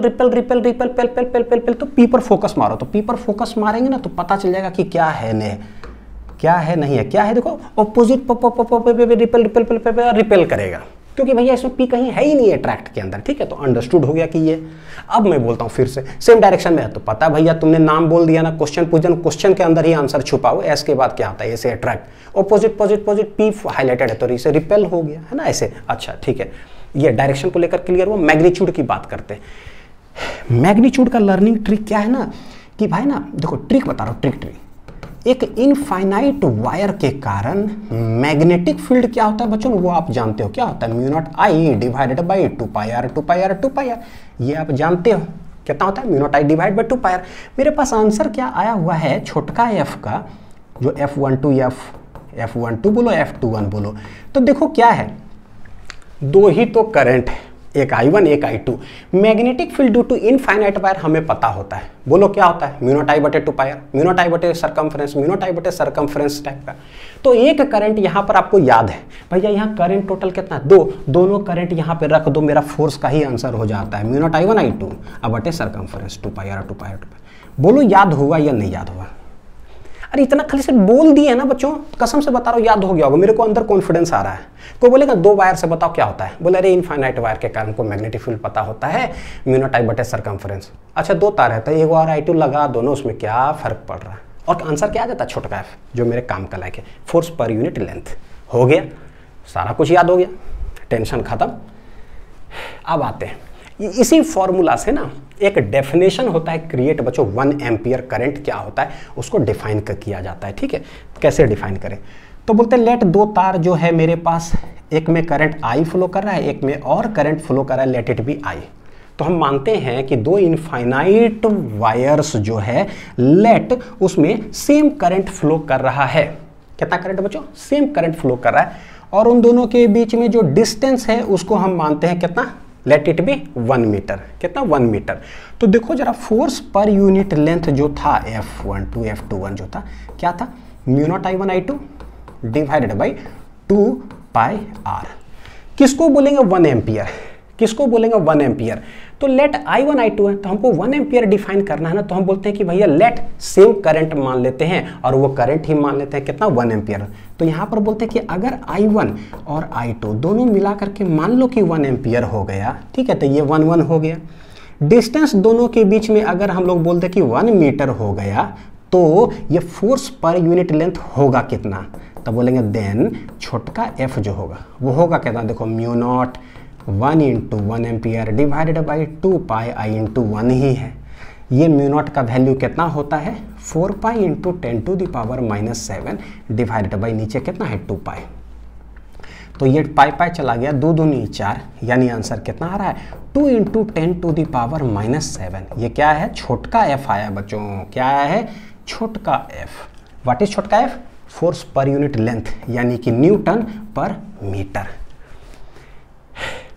तो पी पर फोकस मारो। तो पी पर फोकस मारेंगे ना तो पता चल जाएगा कि क्या है नहीं है, क्या है। देखो ऑपोजिट रिपेल करेगा, क्योंकि भैया इसमें पी कहीं है ही नहीं है ट्रैक्ट के अंदर, ठीक है। तो अंडरस्टूड हो गया कि ये। अब मैं बोलता हूँ फिर से सेम डायरेक्शन में है, तो पता भैया तुमने नाम बोल दिया ना, क्वेश्चन पूछन, क्वेश्चन के अंदर ही आंसर छुपा हुआ, एस के बाद क्या आता है, ऐसे attract, opposite posit posit, P highlighted है तो इसे रिपेल हो गया है ना ऐसे। अच्छा ठीक है, ये डायरेक्शन को लेकर क्लियर हुआ। मैग्नीट्यूड की बात करते हैं। मैग्नीट्यूड का लर्निंग ट्रिक क्या है ना कि भाई ना देखो, ट्रिक बता रहा हूँ, ट्रिक एक इनफाइनाइट वायर के कारण मैग्नेटिक फील्ड क्या होता है बच्चों, वो आप जानते हो क्या होता है, mu naught I divided by 2 pi r, 2 pi r, 2 pi r, ये आप जानते हो कितना होता है, mu naught I divide by 2 pi r. मेरे पास आंसर क्या आया हुआ है छोटका एफ का, जो F12 F12 बोलो, F21 बोलो, तो देखो क्या है, दो ही तो करंट है, एक I1 एक I2। Magnetic field due to infinite wire हमें पता होता है, बोलो क्या होता है, म्यू नॉट आई बटे 2 पाई आर, म्यू नॉट आई बटे सर्कमफ्रेंस, म्यू नॉट आई बटे सर्कमफ्रेंस टाइप का। तो एक करंट यहाँ पर आपको याद है भैया, यहाँ करंट टोटल कितना है, दो, दोनों करंट यहाँ पे रख दो, मेरा फोर्स का ही आंसर हो जाता है, म्यू नॉट I1 I2 अब बटे circumference 2 pi r 2 pi r 2 pi. बोलो याद हुआ या नहीं याद हुआ? अरे इतना खाली से बोल दिए ना बच्चों, कसम से बता रहा हूँ याद हो गया होगा, मेरे को अंदर कॉन्फिडेंस आ रहा है। कोई बोलेगा दो वायर से बताओ क्या होता है, बोले अरे इनफाइनाइट वायर के कारण को मैग्नेटिक फील्ड पता होता है, म्यू नॉट आई बटे सर्कमफ्रेंस। अच्छा दो तार है तो एक और I2 लगा दोनों, उसमें क्या फर्क पड़ रहा है, और आंसर क्या आ जाता है छोटा एफ, जो मेरे काम का लायक है, फोर्स पर यूनिट लेंथ। हो गया, सारा कुछ याद हो गया, टेंशन खत्म। अब आते हैं इसी फॉर्मूला से ना एक डेफिनेशन होता है क्रिएट बच्चों, 1 एम्पियर करंट क्या होता है उसको डिफाइन किया जाता है, ठीक है। कैसे डिफाइन करें, तो बोलते हैं लेट दो तार जो है मेरे पास, एक में करंट I फ्लो कर रहा है, एक में और करंट फ्लो कर रहा है, लेट इट बी I। तो हम मानते हैं कि दो इनफाइनाइट वायर्स जो है, लेट उसमें सेम करंट फ्लो कर रहा है। कितना करंट बच्चों, सेम करंट फ्लो कर रहा है, और उन दोनों के बीच में जो डिस्टेंस है उसको हम मानते हैं कितना, लेट इट बी 1 मीटर। कितना, 1 मीटर। तो देखो जरा, फोर्स पर यूनिट लेंथ जो था F12 F21 जो था क्या था, mu naught I1 I2 divided by 2 pi r. किसको बोलेंगे 1 एम्पियर, किसको बोलेंगे 1 एम्पियर। तो लेट I1 I2 है, तो हमको 1 एम्पियर डिफाइन करना है ना, तो हम बोलते हैं कि भैया लेट सेम करंट मान लेते हैं, और वो करंट ही मान लेते हैं कितना, 1 एम्पियर। तो यहाँ पर बोलते हैं कि अगर I1 और I2 दोनों मिला करके मान लो कि 1 एम्पियर हो गया, ठीक है, तो ये 1 1 हो गया। डिस्टेंस दोनों के बीच में अगर हम लोग बोलते हैं कि 1 मीटर हो गया, तो ये फोर्स पर यूनिट लेंथ होगा कितना, तब बोलेंगे देन छोटका एफ जो होगा वो होगा कितना, देखो mu naught 1 into 1 ampere divided by 2 pi I into 1 ही है। ये म्यू नॉट का वैल्यू कितना होता है, 4 pi into 10 to the power -7 divided by नीचे कितना है 2 पाई। तो ये पाई पाई चला गया, 2 दूनी 4, यानी आंसर कितना आ रहा है 2 इंटू 10 टू द पावर -7। ये क्या है, छोटका एफ आया बच्चों, क्या है, छोटका एफ। व्हाट इज छोटका F, force per unit length, यानी कि न्यूटन पर मीटर।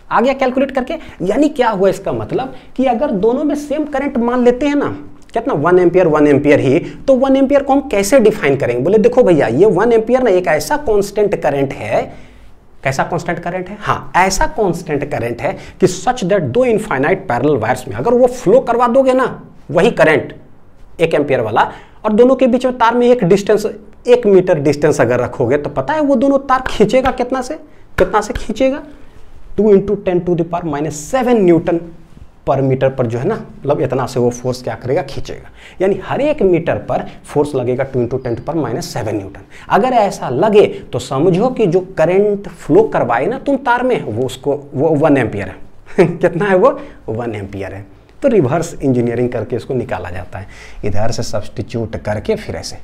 आ गया कैलकुलेट करके। यानी क्या हुआ, इसका मतलब कि अगर दोनों में सेम करंट मान लेते हैं ना, कितना 1 एम्पियर ही, तो 1 एम्पियर को हम कैसे डिफाइन करेंगे, बोले देखो भैया ये 1 एम्पियर ना एक ऐसा कांस्टेंट करंट है, कैसा कांस्टेंट करंट है, हाँ ऐसा कांस्टेंट करंट है कि सच दैट दो इनफाइनाइट पैरेलल वायर्स में अगर वो फ्लो करवा दोगे ना, वही करंट 1 एम्पियर वाला, और दोनों के बीच में तार में एक डिस्टेंस 1 मीटर डिस्टेंस अगर रखोगे, तो पता है वो दोनों तार खींचेगा कितना से, कितना से खींचेगा, 2 into 10 to the power -7 newton per metre पर जो है ना, मतलब इतना से वो फोर्स क्या करेगा, खींचेगा। यानी हर 1 मीटर पर फोर्स लगेगा 2 इंटू 10 पर -7 न्यूटन। अगर ऐसा लगे तो समझो कि जो करंट फ्लो करवाए ना तुम तार में, वो उसको वो 1 एम्पियर है कितना है वो 1 एम्पियर है। तो रिवर्स इंजीनियरिंग करके इसको निकाला जाता है, इधर से सब्स्टिट्यूट करके फिर ऐसे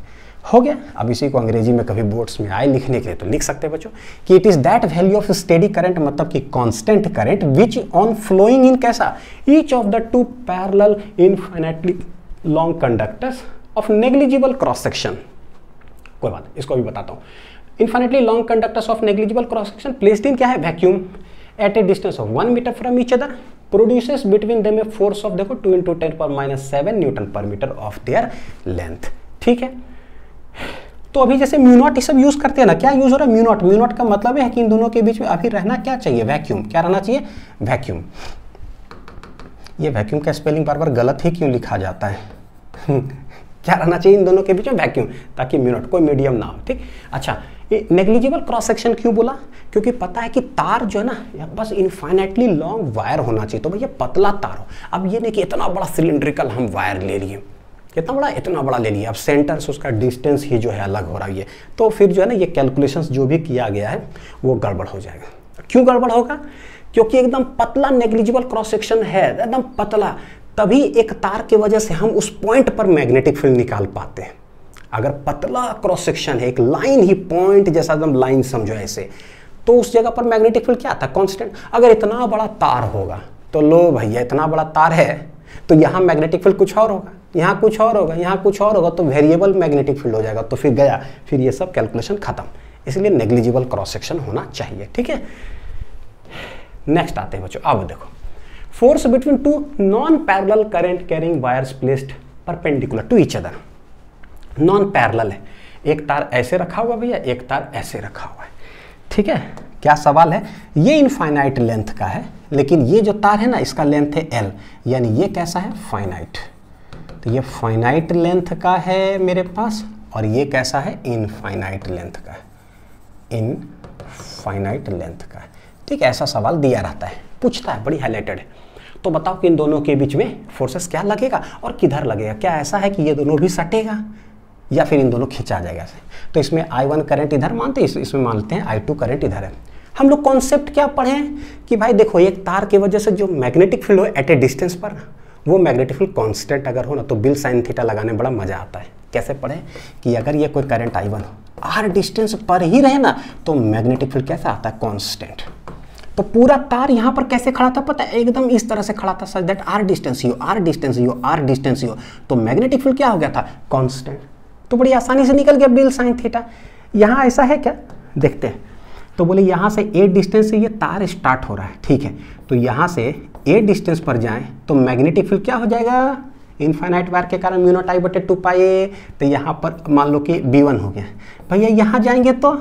हो गया। अब इसी को अंग्रेजी में कभी बोर्ड्स में आए लिखने के लिए तो लिख सकते हैं बच्चों कि it is that value of steady current, मतलब कि constant current which on flowing in कैसा, each of the 2 parallel infinitely long conductors of negligible cross section. कोई बात, इसको भी बताता हूँ। Infinitely long conductors of negligible cross section placed in क्या है, vacuum at a distance of 1 metre from each other produces between them a force of देखो 2 into 10 पर -7 newton per metre of their length. ठीक है, तो अभी जैसे mu naught ये सब यूज करते हैं ना, क्या यूज हो रहा है, म्यू नॉट। म्यू नॉट का मतलब है कि इन दोनों के बीच में अभी रहना क्या चाहिए, वैक्यूम। क्या रहना चाहिए, वैक्यूम। ये वैक्यूम का स्पेलिंग बार बार गलत ही क्यों लिखा जाता है क्या रहना चाहिए इन दोनों के बीच में, वैक्यूम, ताकि म्यू नॉट कोई मीडियम ना हो। ठीक, अच्छा नेग्लिजिबल क्रॉस सेक्शन क्यों बोला? क्योंकि पता है कि तार जो है ना बस इनफाइनाइटली लॉन्ग वायर होना चाहिए, तो भैया पतला तार हो। अब ये नहीं कि इतना बड़ा सिलिंड्रिकल हम वायर ले लिए, कितना बड़ा, इतना बड़ा ले लिया, अब सेंटर से उसका डिस्टेंस ही जो है अलग हो रहा है, तो फिर जो है ना ये कैलकुलेशंस जो भी किया गया है वो गड़बड़ हो जाएगा। क्यों गड़बड़ होगा? क्योंकि एकदम पतला नेग्लिजिबल क्रॉस सेक्शन है, एकदम पतला, तभी एक तार की वजह से हम उस पॉइंट पर मैग्नेटिक फील्ड निकाल पाते हैं। अगर पतला क्रॉस सेक्शन है, एक लाइन ही पॉइंट जैसा एकदम लाइन समझो ऐसे, तो उस जगह पर मैग्नेटिक फील्ड क्या आता है? कांस्टेंट। अगर इतना बड़ा तार होगा तो लो भैया इतना बड़ा तार है तो यहाँ मैग्नेटिक फील्ड कुछ और होगा, यहाँ कुछ और होगा, यहाँ कुछ और होगा, तो वेरिएबल मैग्नेटिक फील्ड हो जाएगा, तो फिर गया, फिर ये सब कैलकुलेशन खत्म। इसलिए नेग्लिजिबल क्रॉस सेक्शन होना चाहिए, ठीक है। नेक्स्ट आते हैं बच्चों, अब देखो, force between two non parallel current carrying wires placed perpendicular to each other. Non parallel है, एक तार ऐसे रखा हुआ भैया, एक तार ऐसे रखा हुआ है, ठीक है। क्या सवाल है? ये इनफाइनाइट लेंथ का है, लेकिन ये जो तार है ना इसका लेंथ है L, यानी ये कैसा है? फाइनाइट। तो ये फाइनाइट लेंथ का है मेरे पास, और ये कैसा है? इनफाइनाइट लेंथ का है, इनफाइनाइट लेंथ का है, ठीक है। ऐसा सवाल दिया रहता है, पूछता है, बड़ी हाईलाइटेड है। तो बताओ कि इन दोनों के बीच में फोर्सेस क्या लगेगा और किधर लगेगा? क्या ऐसा है कि ये दोनों भी सटेगा या फिर इन दोनों खिंचा जाएगा ऐसे? तो इसमें I1 करंट इधर मानते हैं, इसमें मानते हैं I2 करंट इधर है। हम लोग कॉन्सेप्ट क्या पढ़े हैं कि भाई देखो, एक तार की वजह से जो मैग्नेटिक फील्ड हो एट ए डिस्टेंस पर, वो मैग्नेटिक फील्ड कांस्टेंट अगर हो ना तो बिल साइन थीटा लगाने बड़ा मजा आता है। कैसे पढ़े? कि अगर ये कोई करंट I1 हो, आर डिस्टेंस पर ही रहे ना, तो मैग्नेटिक फील्ड कैसा आता है? कांस्टेंट। तो पूरा तार यहाँ पर कैसे खड़ा था पता है? एकदम इस तरह से खड़ा था, सच दैट आर डिस्टेंस ही हो, आर डिस्टेंस ही हो, आर डिस्टेंस ही हो, तो मैग्नेटिक फील्ड क्या हो गया था? कांस्टेंट। तो बड़ी आसानी से निकल गया बिल साइन थीटा। यहाँ ऐसा है क्या? देखते हैं। तो बोले यहाँ से ए डिस्टेंस से ये तार स्टार्ट हो रहा है, ठीक है। तो यहाँ से ए डिस्टेंस पर जाएं तो मैग्नेटिक फील्ड क्या हो जाएगा? इनफाइनाइट वायर के कारण म्यू नॉट आई बटे 2πa। तो यहाँ पर मान लो कि B1 हो गया भैया। यहाँ जाएंगे तो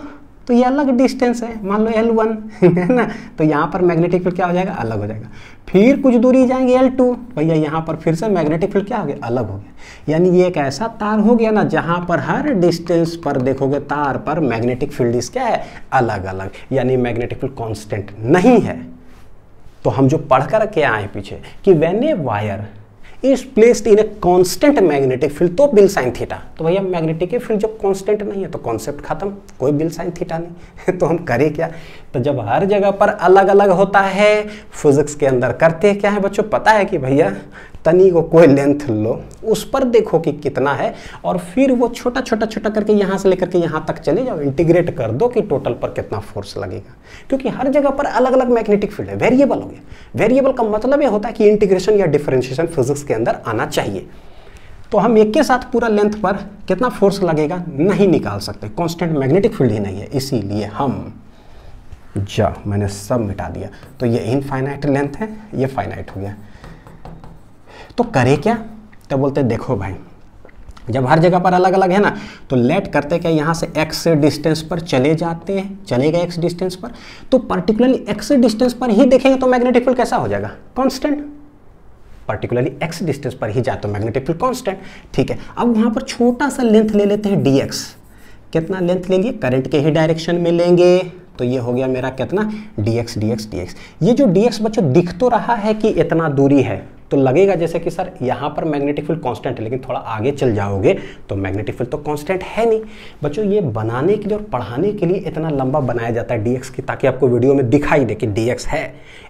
ये अलग डिस्टेंस है, मान लो L1 है ना, तो यहाँ पर मैग्नेटिक फील्ड क्या हो जाएगा? अलग हो जाएगा। फिर कुछ दूरी जाएंगे L2 भैया, यहाँ पर फिर से मैग्नेटिक फील्ड क्या हो गया? अलग हो गया। यानी ये एक ऐसा तार हो गया ना जहाँ पर हर डिस्टेंस पर देखोगे तार पर मैग्नेटिक फील्ड क्या है? अलग अलग, यानी मैग्नेटिक फील्ड कांस्टेंट नहीं है। तो हम जो पढ़ कर के आए पीछे कि when a wire is placed in a constant magnetic field तो बिल साइन थीटा। तो भैया मैग्नेटिक फील्ड जब कांस्टेंट नहीं है तो कॉन्सेप्ट खत्म, कोई बिल साइन थीटा नहीं। तो हम करें क्या? तो जब हर जगह पर अलग अलग होता है, फिजिक्स के अंदर करते क्या है बच्चों? पता है कि भैया तनी को कोई लेंथ लो, उस पर देखो कि कितना है, और फिर वो छोटा छोटा छोटा करके यहाँ से लेकर के यहाँ तक चले जाओ, इंटीग्रेट कर दो कि टोटल पर कितना फोर्स लगेगा। क्योंकि हर जगह पर अलग अलग मैग्नेटिक फील्ड है, वेरिएबल हो गया। वेरिएबल का मतलब ये होता है कि इंटीग्रेशन या डिफरेंशिएशन फिजिक्स के अंदर आना चाहिए। तो हम एक के साथ पूरा लेंथ पर कितना फोर्स लगेगा नहीं निकाल सकते, कांस्टेंट मैग्नेटिक फील्ड ही नहीं है, इसीलिए हम मैंने सब मिटा दिया। तो ये इनफाइनाइट लेंथ है, ये फाइनाइट हो गया। तो करे क्या? तो बोलते देखो भाई, जब हर जगह पर अलग अलग है ना, तो लेट करते क्या, यहाँ से x डिस्टेंस पर चले जाते हैं, चले गए x डिस्टेंस पर, तो पर्टिकुलरली x डिस्टेंस पर ही देखेंगे तो मैग्नेटिक फील्ड कैसा हो जाएगा? कांस्टेंट। पर्टिकुलरली x डिस्टेंस पर ही जाए तो मैग्नेटिक फील्ड कांस्टेंट, ठीक है। अब वहाँ पर छोटा सा लेंथ ले लेते हैं dx। कितना लेंथ लेंगे? करंट के ही डायरेक्शन में लेंगे, तो ये हो गया मेरा कितना? dx dx dx। ये जो dx बच्चों दिख तो रहा है कि इतना दूरी है, तो लगेगा जैसे कि सर यहाँ पर मैग्नेटिक फील्ड कांस्टेंट है, लेकिन थोड़ा आगे चल जाओगे तो मैग्नेटिक फील्ड तो कांस्टेंट है नहीं। बच्चों ये बनाने के लिए और पढ़ाने के लिए इतना लंबा बनाया जाता है dx की, ताकि आपको वीडियो में दिखाई दे कि dx है।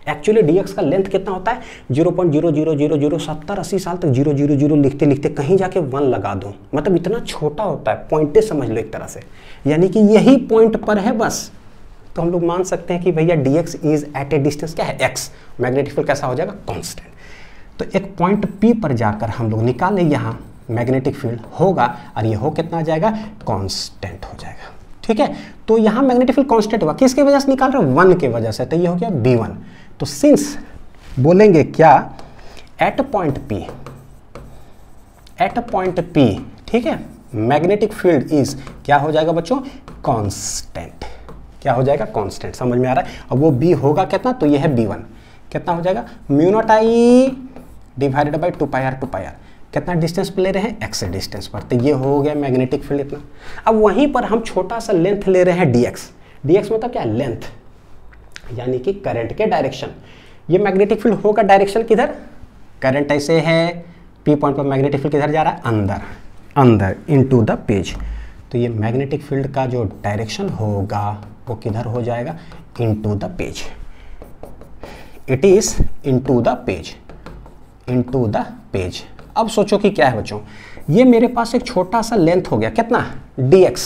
एक्चुअली dx का लेंथ कितना होता है? 0.00070-80 साल तक 000 लिखते लिखते कहीं जाके 1 लगा दो, मतलब इतना छोटा होता है, पॉइंटे समझ लो एक तरह से, यानी कि यही पॉइंट पर है बस। तो हम लोग मान सकते हैं कि भैया dx is at a distance क्या है? x। मैग्नेटिक फील्ड कैसा हो जाएगा? कांस्टेंट। तो एक पॉइंट P पर जाकर हम लोग निकालें, यहाँ मैग्नेटिक फील्ड होगा, और ये हो कितना आ जाएगा? कांस्टेंट हो जाएगा, ठीक है। तो यहाँ मैग्नेटिक फील्ड कांस्टेंट हुआ, किसकी वजह से निकाल रहे हैं? 1 की वजह से, तो ये हो गया B1। तो सिंस बोलेंगे क्या? एट पॉइंट P, ठीक है, मैग्नेटिक फील्ड इज क्या हो जाएगा बच्चों? कांस्टेंट। क्या हो जाएगा? कांस्टेंट। समझ में आ रहा है? अब वो B होगा कितना? तो ये है B1, कितना हो जाएगा? Mu naught I divided by 2πr कितना डिस्टेंस पे ले रहे हैं, x डिस्टेंस पर, तो ये हो गया मैग्नेटिक फील्ड इतना। अब वहीं पर हम छोटा सा लेंथ ले रहे हैं dx, dx मतलब क्या है, लेंथ, यानी कि करंट के डायरेक्शन। ये मैग्नेटिक फील्ड होगा डायरेक्शन किधर, करंट ऐसे है, p पॉइंट पर मैग्नेटिक फील्ड किधर जा रहा है, अंदर, अंदर इनटू द पेज। तो ये मैग्नेटिक फील्ड का जो डायरेक्शन होगा वो किधर हो जाएगा, into the page, it is into the page, into the page. अब सोचो कि क्या है बच्चों, ये मेरे पास एक छोटा सा लेंथ हो गया, कितना, dx,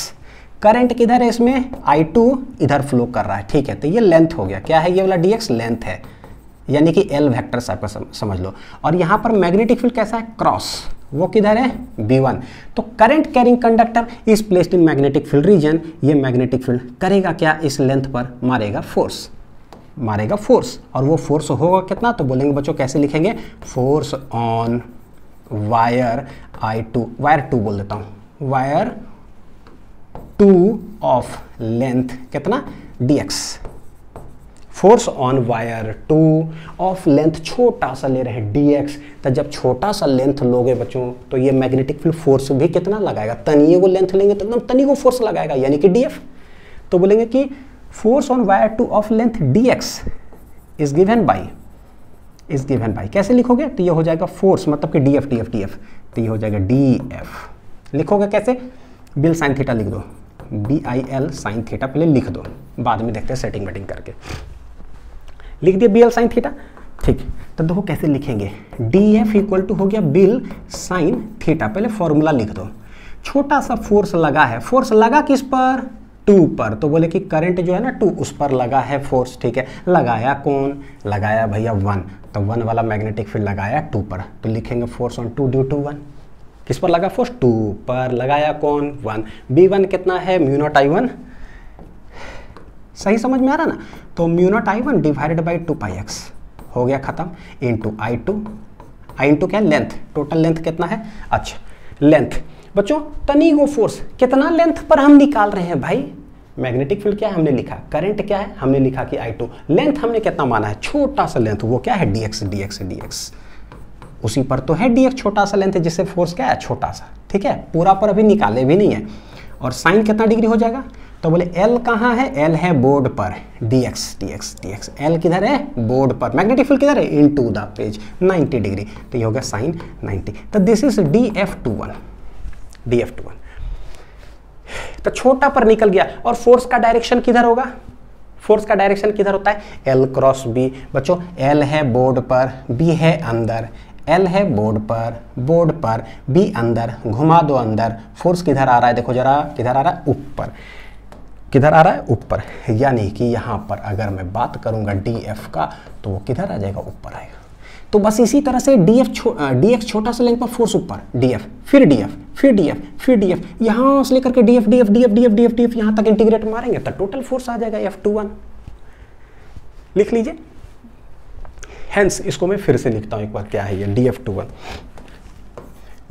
करंट किधर है इसमें, I2 इधर फ्लो कर रहा है, ठीक है, तो ये लेंथ हो गया, क्या है ये वाला dx, लेंथ है, यानी कि L वेक्टर आपका समझ लो। और यहाँ पर मैग्नेटिक फील्ड कैसा है, क्रॉस, वो किधर है, B1। तो current carrying conductor is placed in magnetic field region. ये मैग्नेटिक फील्ड करेगा क्या, इस लेंथ पर मारेगा फोर्स, मारेगा फोर्स, और वो फोर्स होगा कितना, तो बोलेंगे बच्चों कैसे लिखेंगे, force on wire I2, wire 2 बोल देता हूँ, वायर 2 ऑफ लेंथ कितना, dx, force on wire 2 of length, छोटा सा ले रहे हैं dx। तो जब छोटा सा लेंथ लोगे बच्चों तो ये मैग्नेटिक फील्ड फोर्स भी कितना लगाएगा, तनिए को लेंथ लेंगे तो एकदम तनी को फोर्स लगाएगा, यानी कि df। तो बोलेंगे कि force on wire 2 of length dx is given by, is given by, कैसे लिखोगे, तो ये हो जाएगा फोर्स, मतलब कि df df df, तो ये हो जाएगा df। लिखोगे कैसे, बिल साइन थीटा लिख दो, BIL साइन थीटा पहले लिख दो, बाद में देखते हैं सेटिंग वेटिंग करके। लिख दिया BL साइन थीटा, ठीक। तो देखो कैसे लिखेंगे, DF इक्वल टू हो गया बिल साइन थीटा, पहले फॉर्मूला लिख दो। छोटा सा फोर्स लगा है, फोर्स लगा किस पर, 2 पर, तो बोले कि करंट जो है ना 2 उस पर लगा है फोर्स, ठीक है। लगाया कौन, लगाया भैया 1, तो 1 वाला मैग्नेटिक फील्ड लगाया 2 पर, तो लिखेंगे फोर्स ऑन 2 ड्यू टू 1। किस पर लगा फोर्स, 2 पर, लगाया कौन, 1। B1 कितना है, म्यू नॉट I1, सही समझ में आ रहा ना, तो mu naught I1 divided by 2πx हो गया खत्म, इनटू I2, I इंटू क्या, लेंथ, टोटल लेंथ कितना है, अच्छा लेंथ। बच्चों तनी वो फोर्स कितना लेंथ पर हम निकाल रहे हैं भाई, मैग्नेटिक फील्ड क्या है हमने लिखा, करंट क्या है हमने लिखा कि I2, लेंथ हमने कितना माना है, छोटा सा लेंथ, वो क्या है dx, dx dx, उसी पर तो है dx, छोटा सा लेंथ है जिससे फोर्स क्या है, छोटा सा, ठीक है, पूरा पर अभी निकाले भी नहीं है। और साइन कितना डिग्री हो जाएगा, तो बोले L कहाँ है, L है बोर्ड पर, dx dx dx, L किधर है, बोर्ड पर, मैग्नेटिक फील्ड किधर है, इनटू द पेज 90 डिग्री, तो ये हो गया साइन 90। तो दिस इज dF21, dF21। तो छोटा पर निकल गया, और फोर्स का डायरेक्शन किधर होगा, फोर्स का डायरेक्शन किधर होता है, L क्रॉस B। बच्चों L है बोर्ड पर, B है अंदर, L है बोर्ड पर B अंदर, घुमा दो अंदर, फोर्स किधर आ रहा है, देखो जरा किधर आ रहा है, ऊपर, किधर आ रहा है, ऊपर, यानी कि यहाँ पर अगर मैं बात करूँगा DF का तो वो किधर आ जाएगा, ऊपर आएगा। तो बस इसी तरह से dx छोटा सा लेंथ पर फोर्स ऊपर, df, फिर df, फिर df, फिर df, यहाँ से लेकर के df df df df df df यहाँ तक इंटीग्रेट मारेंगे तो टोटल फोर्स आ जाएगा F21। लिख लीजिए, हेंस इसको मैं फिर से लिखता हूँ एक बार, क्या है ये dF21,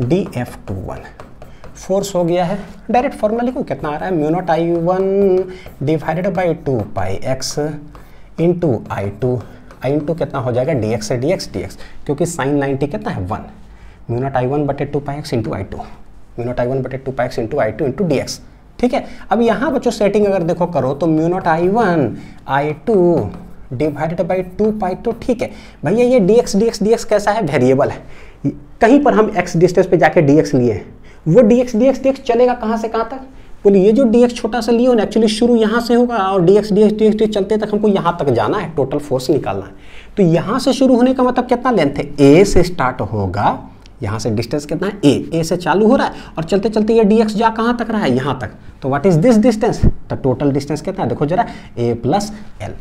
dF21 फोर्स हो गया है, डायरेक्ट फॉर्मूला लिखो कितना आ रहा है, mu naught I1 divided by 2πx into I2, I into कितना हो जाएगा dx से dx, क्योंकि साइन 90 कितना है 1, म्यू नॉट I1 बटे 2πx into I2, mu naught I1 बटे 2πx into I2 into dx, ठीक है। अब यहाँ बच्चों सेटिंग अगर देखो करो तो mu naught I1 I2 divided by 2π, तो ठीक है भैया ये dx कैसा है, वेरिएबल है, कहीं पर हम x डिस्टेंस पे जाके dx लिए, वो dx चलेगा कहाँ से कहाँ तक, बोलिए ये जो dx छोटा सा लिए ना, एक्चुअली शुरू यहाँ से होगा और dx चलते तक हमको यहाँ तक जाना है, टोटल फोर्स निकालना है। तो यहाँ से शुरू होने का मतलब कितना लेंथ है, a से स्टार्ट होगा, यहाँ से डिस्टेंस कितना है, a से चालू हो रहा है और चलते चलते ये dx जा कहाँ तक रहा है, यहाँ तक। तो व्हाट इज दिस डिस्टेंस, तो टोटल डिस्टेंस कितना है, देखो जरा a प्लस एल,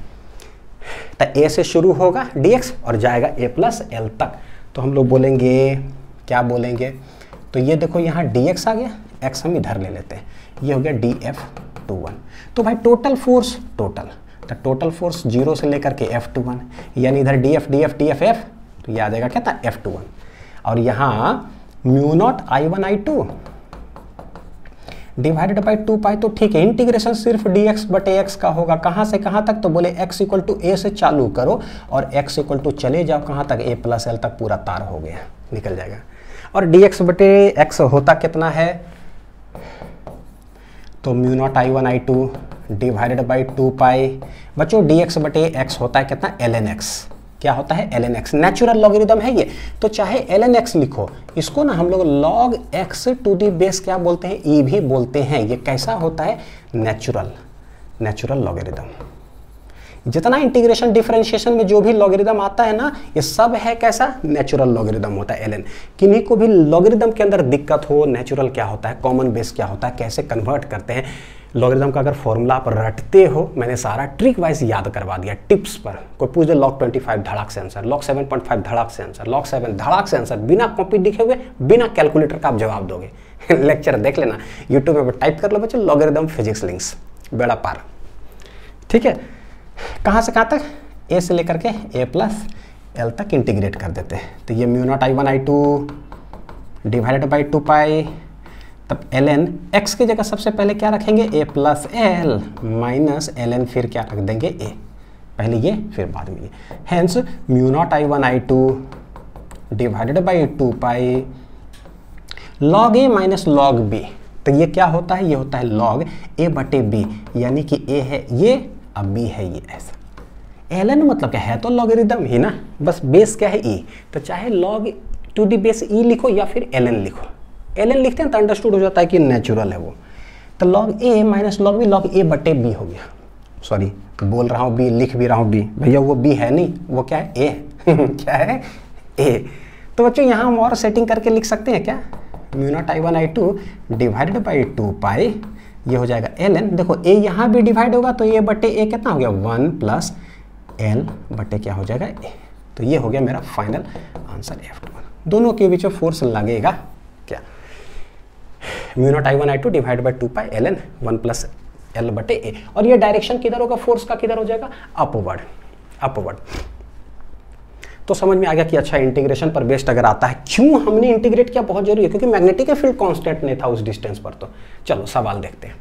तो a से शुरू होगा dx और जाएगा a प्लस एल तक। तो हम लोग बोलेंगे, क्या बोलेंगे, तो ये देखो यहाँ dx आ गया, x हम इधर ले लेते हैं, ये हो गया dF21। तो भाई टोटल फोर्स, टोटल फोर्स 0 से लेकर के F21, यानी इधर dF, तो ये आ जाएगा क्या था F21, और यहाँ mu naught I1 I2 divided by 2π, तो ठीक है, इंटीग्रेशन सिर्फ dx बटे x का होगा, कहाँ से कहाँ तक, तो बोले x इक्वल टू a से चालू करो और x इक्वल टू चले जाओ कहाँ तक, a प्लस एल तक, पूरा तार हो गया, निकल जाएगा। और dx बटे x होता कितना है, तो mu naught I1 I2 divided by 2 पाई बच्चों dx बटे x होता है कितना, ln x। क्या होता है, ln x, नेचुरल लॉगरिदम है ये, तो चाहे ln x लिखो, इसको ना हम लोग log x to the base क्या बोलते हैं, e भी बोलते हैं। ये कैसा होता है, नेचुरल लॉगरिदम। जितना इंटीग्रेशन डिफरेंशिएशन में जो भी लॉगरिदम आता है ना, ये सब है कैसा, नेचुरल लॉगरिदम होता है ln। किन्हीं को भी लॉगरिदम के अंदर दिक्कत हो, नेचुरल क्या होता है, कॉमन बेस क्या होता है, कैसे कन्वर्ट करते हैं लॉगरिदम का, अगर फॉर्मूला आप रटते हो, मैंने सारा ट्रिक वाइज याद करवा दिया टिप्स पर। कोई पूछ दे log 25 धड़ाक से आंसर, log 7.5 धड़ाक से आंसर, log 7 धड़ाक से आंसर, बिना कॉपी दिखे हुए, बिना कैलकुलेटर का आप जवाब दोगे। लेक्चर देख लेना, यूट्यूब पे टाइप कर लो बच्चों, लॉगरिदम फिजिक्स लिंक्स, बेड़ा पार। ठीक है, कहाँ से कहाँ तक, a से लेकर के a प्लस l तक इंटीग्रेट कर देते हैं। तो ये mu naught I1 I2 divided by 2 पाई, तब ln x की जगह सबसे पहले क्या रखेंगे, a plus l minus ln, फिर क्या रख देंगे a, पहले ये फिर बाद में ये। Hence mu naught I1 I2 divided by 2 pi log a minus log b। तो ये क्या होता है, ये होता है log a बटे b, यानी कि a है ये, अब b है ये, ऐसा। ln मतलब क्या है, तो लॉगरिदम ही ना, बस बेस क्या है e, तो चाहे log to the base e लिखो या फिर ln लिखो। ln लिखते हैं तो अंडरस्टूड हो जाता है कि नेचुरल है वो। तो log a minus log b, log a बटे b हो गया। सॉरी, बोल रहा हूँ b, लिख भी रहा हूँ b, भैया वो b है नहीं, वो क्या है, a। क्या है, a। तो बच्चों यहाँ हम और सेटिंग करके लिख सकते हैं क्या, mu naught I1 I2 divided by 2 पाई, ये हो जाएगा ln। देखो a यहाँ भी डिवाइड होगा तो a बटे a कितना हो गया, 1 प्लस l बटे क्या हो जाएगा a। तो ये हो गया मेरा फाइनल आंसर F2। दोनों के बीच में फोर्स लगेगा क्या, mu naught I1 I2 divide by 2 pi ln 1 plus l बटे a। और ये डायरेक्शन किधर होगा, फोर्स का किधर हो जाएगा, अपवर्ड। तो समझ में आ गया कि अच्छा इंटीग्रेशन पर बेस्ड अगर आता है, क्यों हमने इंटीग्रेट किया बहुत जरूरी है, क्योंकि मैग्नेटिक फील्ड कांस्टेंट नहीं था उस डिस्टेंस पर। तो चलो सवाल देखते हैं।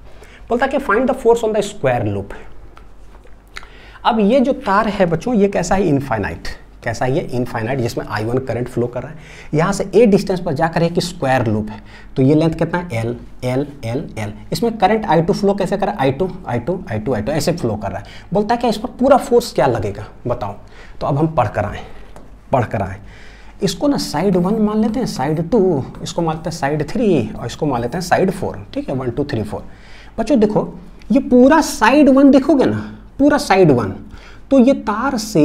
बोलता है कि find the force on the square loop. अब ये जो तार है बच्चों, ये कैसा है, इनफाइनाइट। कैसा है ये, इनफाइनाइट, जिसमें I1 करंट फ्लो कर रहा है। यहाँ से a डिस्टेंस पर जाकर एक स्क्वायर लूप है, तो ये लेंथ कितना है, l। इसमें करंट I2 फ्लो कैसे कर रहा है, I2 ऐसे फ्लो कर रहा है। बोलता है कि इस पर पूरा फोर्स क्या लगेगा, बताओ। तो अब हम पढ़ कर आए। इसको ना साइड 1 मान लेते हैं, साइड 2 इसको मान लेते हैं, साइड 3 और इसको मान लेते हैं साइड 4। ठीक है, 1 2 3 4। बच्चों देखो, ये पूरा साइड 1 देखोगे ना, पूरा साइड 1, तो ये तार से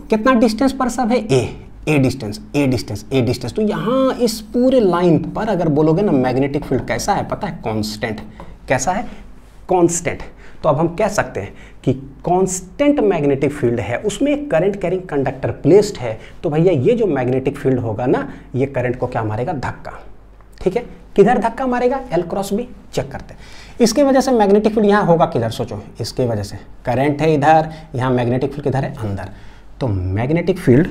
कितना डिस्टेंस पर सब है, a डिस्टेंस। तो यहाँ इस पूरे लाइन पर अगर बोलोगे ना मैग्नेटिक फील्ड कैसा है, पता है, कांस्टेंट। कैसा है, कांस्टेंट। तो अब हम कह सकते हैं कि कांस्टेंट मैग्नेटिक फील्ड है, उसमें एक करंट कैरिंग कंडक्टर प्लेस्ड है। तो भैया ये जो मैग्नेटिक फील्ड होगा ना, ये करंट को क्या मारेगा, धक्का। ठीक है, किधर धक्का मारेगा, L क्रॉस B। चेक करते हैं, इसके वजह से मैग्नेटिक फील्ड यहाँ होगा किधर, सोचो, इसके वजह से करंट है इधर, यहाँ मैग्नेटिक फील्ड किधर है, अंदर। तो मैग्नेटिक फील्ड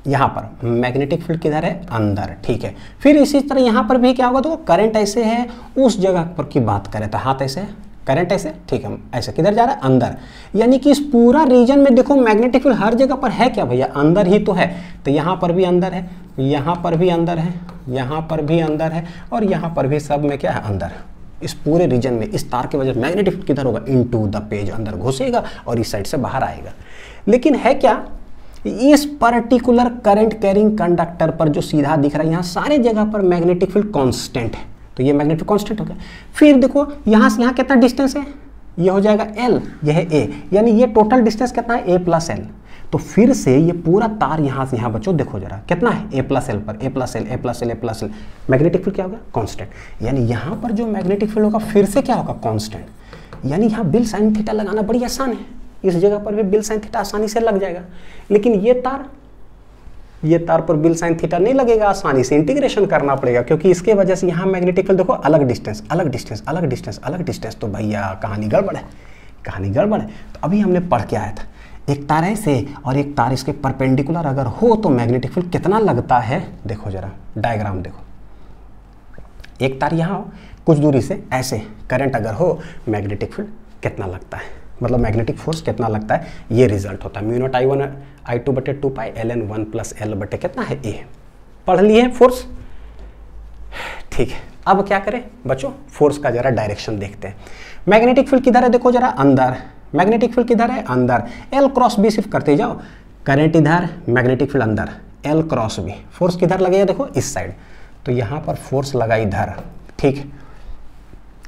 यहाँ पर, मैग्नेटिक फील्ड किधर है, अंदर। ठीक है, फिर इसी तरह यहाँ पर भी क्या होगा, तो करंट ऐसे है, उस जगह पर की बात करें तो हाथ ऐसे है, करंट ऐसे, ठीक है, ऐसे किधर जा रहा है, अंदर। यानी कि इस पूरा रीजन में देखो मैग्नेटिक फील्ड हर जगह पर है क्या भैया, अंदर ही तो है। तो यहाँ पर भी अंदर है, यहाँ पर भी अंदर है, यहाँ पर भी अंदर है, और यहाँ पर भी, सब में क्या है, अंदर। इस पूरे रीजन में इस तार की वजह से मैग्नेटिक फील्ड किधर होगा, इनटू द पेज, अंदर घुसेगा और इस साइड से बाहर आएगा। लेकिन है क्या, इस पर्टिकुलर करंट कैरिंग कंडक्टर पर जो सीधा दिख रहा है, यहाँ सारे जगह पर मैग्नेटिक फील्ड कांस्टेंट है। तो ये मैग्नेटिक कांस्टेंट हो गया। फिर देखो यहाँ से यहाँ कितना डिस्टेंस है, ये हो जाएगा L, ये है A, यानी ये टोटल डिस्टेंस कितना है, A प्लस L। तो फिर से ये पूरा तार यहाँ से यहाँ बच्चों देखो जरा कितना है, A प्लस L पर, A plus L, magnetic field क्या होगा, कांस्टेंट। यानी यहाँ पर जो मैग्नेटिक फील्ड होगा फिर से क्या होगा, कांस्टेंट। यानी यहाँ बिल साइन थीटा लगाना बड़ी आसान है, इस जगह पर भी बिल साइन थीटा आसानी से लग जाएगा। लेकिन ये तार पर बिल साइन थीटा नहीं लगेगा, आसानी से इंटीग्रेशन करना पड़ेगा, क्योंकि इसके वजह से यहाँ मैग्नेटिक फील्ड देखो अलग डिस्टेंस। तो भैया कहानी गड़बड़ है। तो अभी हमने पढ़ के आया था, एक तार ऐसे और एक तार इसके परपेंडिकुलर अगर हो तो मैग्नेटिक फील्ड कितना लगता है। देखो जरा डायग्राम देखो, एक तार यहाँ हो, कुछ दूरी से ऐसे करंट अगर हो, मैग्नेटिक फील्ड कितना लगता है, मतलब मैग्नेटिक फोर्स कितना लगता है, ये रिजल्ट होता है। म्यू नॉट I1 I2 बटे 2 पाई ln 1 प्लस L बटे कितना है, A। पढ़ लिए फोर्स, ठीक है। अब क्या करें बच्चों, फोर्स का जरा डायरेक्शन देखते हैं। मैग्नेटिक फील्ड किधर है, देखो जरा अंदर, मैग्नेटिक फील्ड किधर है, अंदर, एल क्रॉस बी सिर्फ करते जाओ, करंट इधर, मैग्नेटिक फील्ड अंदर, एल क्रॉस बी। फोर्स किधर लगेगा, देखो इस साइड, तो यहाँ पर फोर्स लगा इधर, ठीक।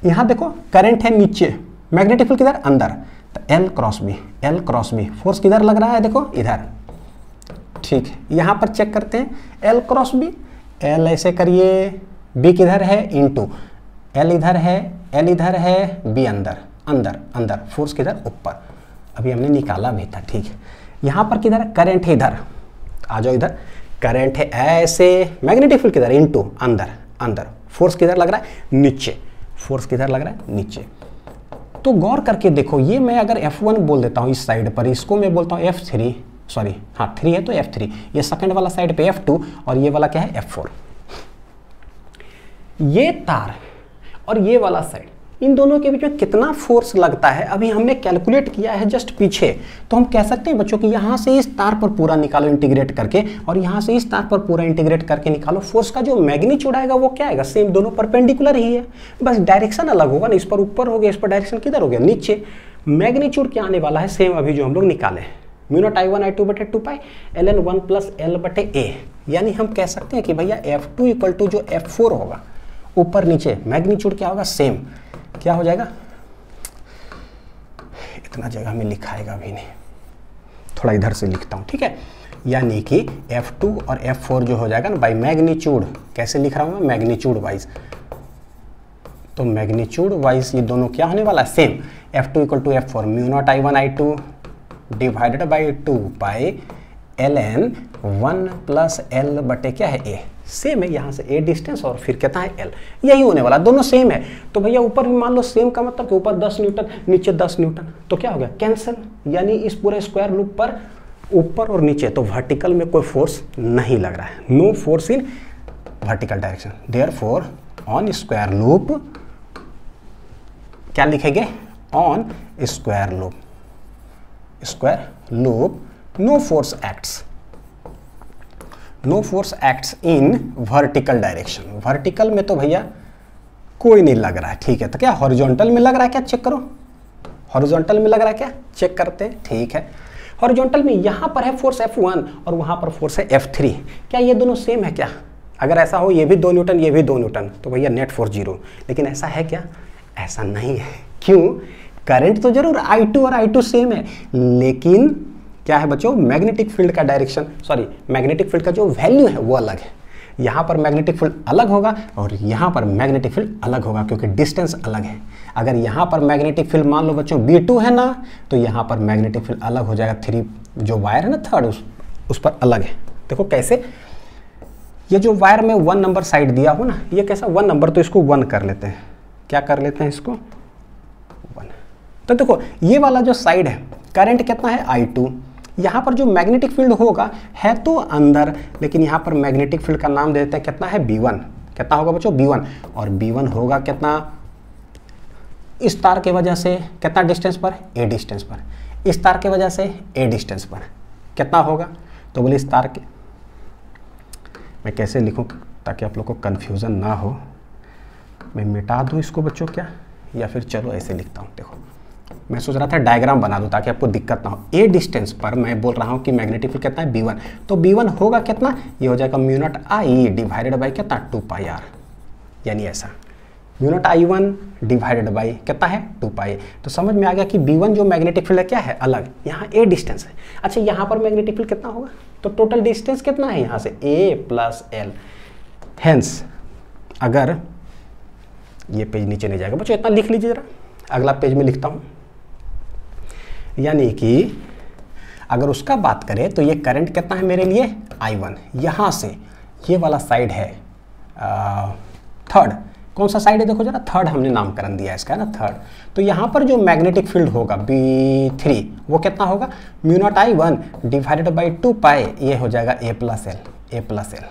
यहाँ देखो करंट है नीचे, मैग्नेटिक फील्ड किधर, अंदर, तो L cross B, L cross B, force किधर लग रहा है, देखो इधर, ठीक। यहाँ पर चेक करते हैं एल क्रॉस बी, एल ऐसे करिए, बी किधर है, इनटू एल इधर है, एल इधर है, बी अंदर, अंदर अंदर, फोर्स किधर, ऊपर, अभी हमने निकाला भी था, ठीक है। यहाँ पर किधर है, करंट है इधर, आ जाओ इधर, करंट है ऐसे, मैग्नेटिक फील्ड किधर, इनटू अंदर अंदर, फोर्स किधर लग रहा है, नीचे, फोर्स किधर लग रहा है, नीचे। तो गौर करके देखो, ये मैं अगर F1 बोल देता हूँ इस साइड पर, इसको मैं बोलता हूँ F3, सॉरी हाँ 3 है तो F3, ये सेकंड वाला साइड पे F2 और ये वाला क्या है, F4। ये तार और ये वाला साइड, इन दोनों के बीच में कितना फोर्स लगता है अभी हमने कैलकुलेट किया है जस्ट पीछे। तो हम कह सकते हैं बच्चों कि यहाँ से इस तार पर पूरा निकालो इंटीग्रेट करके, और यहाँ से इस तार पर पूरा इंटीग्रेट करके निकालो, फोर्स का जो मैग्नीट्यूड आएगा वो क्या आएगा, सेम, दोनों परपेंडिकुलर ही है, बस डायरेक्शन अलग होगा ना, इस पर ऊपर हो गया, इस पर डायरेक्शन किधर हो गया, नीचे। मैग्नीट्यूड क्या आने वाला है, सेम अभी जो हम लोग निकाले, म्यू नॉट I1 I2 बटे 2 पाई ln 1 प्लस L बटे A। यानी हम कह सकते हैं कि भैया F2 इक्वल टू जो F4 होगा, ऊपर नीचे मैग्नीट्यूड क्या होगा, सेम, क्या हो जाएगा, इतना जगह में लिखाएगा भी नहीं, थोड़ा इधर से लिखता हूँ, ठीक है। यानी कि F2 और F4 जो हो जाएगा ना बाई मैग्नीट्यूड, कैसे लिख रहा हूँ मैं, मैग्नीट्यूड वाइज, तो मैग्नीट्यूड वाइज ये दोनों क्या होने वाला है, same. F2 equal to F4 mu naught I1 I2 divided by 2 pi ln 1 plus L बटे क्या है A, सेम है, यहाँ से A डिस्टेंस और फिर कितना है L, यही होने वाला, दोनों सेम है। तो भैया ऊपर भी मान लो सेम का मतलब कि ऊपर 10 न्यूटन नीचे 10 न्यूटन, तो क्या हो गया, कैंसिल, यानी इस पूरे स्क्वायर लूप पर ऊपर और नीचे तो वर्टिकल में कोई फोर्स नहीं लग रहा है, no force in vertical direction, therefore on square loop क्या लिखेंगे, on square loop, square loop no force acts, no force acts in vertical direction. Vertical में तो भैया कोई नहीं लग रहा है, ठीक है। तो क्या हॉरिजॉन्टल में लग रहा है क्या, चेक करो, हॉरिजॉन्टल में लग रहा है क्या, चेक करते हैं, ठीक है। हॉरिजॉन्टल में यहाँ पर है फोर्स F1 और वहाँ पर फोर्स है F3, क्या ये दोनों सेम है क्या, अगर ऐसा हो ये भी 2 न्यूटन ये भी 2 न्यूटन तो भैया नेट फोर्स 0, लेकिन ऐसा है क्या, ऐसा नहीं है। क्यों, करंट तो जरूर I2 और I2 सेम है, लेकिन क्या है बच्चों, मैग्नेटिक फील्ड का डायरेक्शन, सॉरी मैग्नेटिक फील्ड का जो वैल्यू है वो अलग है। यहाँ पर मैग्नेटिक फील्ड अलग होगा और यहाँ पर मैग्नेटिक फील्ड अलग होगा, क्योंकि डिस्टेंस अलग है। अगर यहाँ पर मैग्नेटिक फील्ड मान लो बच्चों B2 है ना, तो यहाँ पर मैग्नेटिक फील्ड अलग हो जाएगा, 3 जो वायर है ना थर्ड उस पर अलग है। देखो कैसे, ये जो वायर में 1 नंबर साइड दिया हो ना, ये कैसा 1 नंबर, तो इसको 1 कर लेते हैं, क्या कर लेते हैं इसको 1। तो देखो ये वाला जो साइड है करंट कितना है I2, यहाँ पर जो मैग्नेटिक फील्ड होगा है तो अंदर, लेकिन यहाँ पर मैग्नेटिक फील्ड का नाम देते हैं कितना है B1, कितना होगा बच्चों B1, और B1 होगा कितना, इस तार के वजह से कितना डिस्टेंस पर, A डिस्टेंस पर, इस तार के वजह से A डिस्टेंस पर कितना होगा, तो बोले इस तार के, मैं कैसे लिखूँ ताकि आप लोग को कन्फ्यूज़न ना हो, मैं मिटा दूँ इसको बच्चों क्या, या फिर चलो ऐसे लिखता हूँ। देखो मैं सोच रहा था डायग्राम बना दूं ताकि आपको दिक्कत ना हो। ए डिस्टेंस पर मैं बोल रहा हूं कि मैग्नेटिक फील्ड कितना है B1, तो B1 होगा कितना, ये हो जाएगा mu naught I divided by कितना 2 पाई R, यानी ऐसा mu naught I1 divided by कितना है 2 पाई। तो समझ में आ गया कि B1 जो मैग्नेटिक फील्ड है क्या है, अलग, यहाँ A डिस्टेंस है। अच्छा यहाँ पर मैग्नेटिक फील्ड कितना होगा, तो टोटल डिस्टेंस कितना है यहाँ से A प्लस L, हेंस अगर ये पेज नीचे नहीं जाएगा बच्चों, इतना लिख लीजिए जरा, अगला पेज में लिखता हूँ। यानी कि अगर उसका बात करें तो ये करंट कितना है मेरे लिए I1, यहाँ से ये वाला साइड है थर्ड, कौन सा साइड है देखो जरा, थर्ड हमने नामकरण दिया है इसका ना थर्ड। तो यहाँ पर जो मैग्नेटिक फील्ड होगा B3 वो कितना होगा, mu naught I1 divided by 2 पाई, ये हो जाएगा A plus L,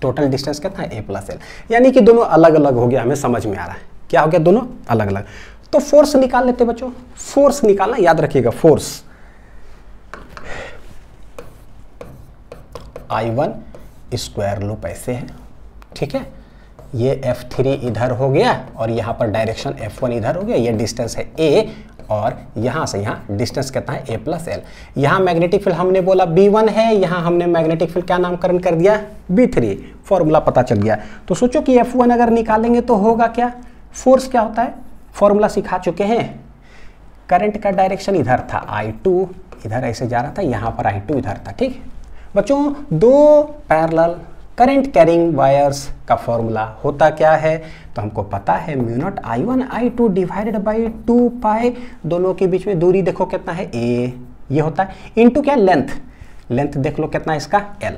total distance कितना है A प्लस L, यानी कि दोनों अलग अलग हो गया, हमें समझ में आ रहा है क्या हो गया, दोनों अलग अलग। तो फोर्स निकाल लेते बच्चों, फोर्स निकालना याद रखिएगा, फोर्स I1 स्क्वायर लूप ऐसे है, ठीक है। ये F3 इधर हो गया और यहाँ पर डायरेक्शन F1 इधर हो गया, ये डिस्टेंस है A और यहाँ से यहाँ डिस्टेंस कितना है A प्लस L। यहाँ मैग्नेटिक फील्ड हमने बोला B1 है, यहाँ हमने मैग्नेटिक फील्ड क्या नामकरण कर दिया B3, फॉर्मूला पता चल गया। तो सोचो कि F1 अगर निकालेंगे तो होगा क्या, फोर्स क्या होता है, फॉर्मूला सिखा चुके हैं। करंट का डायरेक्शन इधर था, I2 इधर ऐसे जा रहा था, यहाँ पर I2 इधर था, ठीक बच्चों। दो पैरेलल करंट कैरिंग वायर्स का फॉर्मूला होता क्या है, तो हमको पता है mu naught I1 I2 divided by 2 पाई, दोनों के बीच में दूरी देखो कितना है A, ये होता है, इनटू क्या लेंथ, लेंथ देख लो कितना इसका L,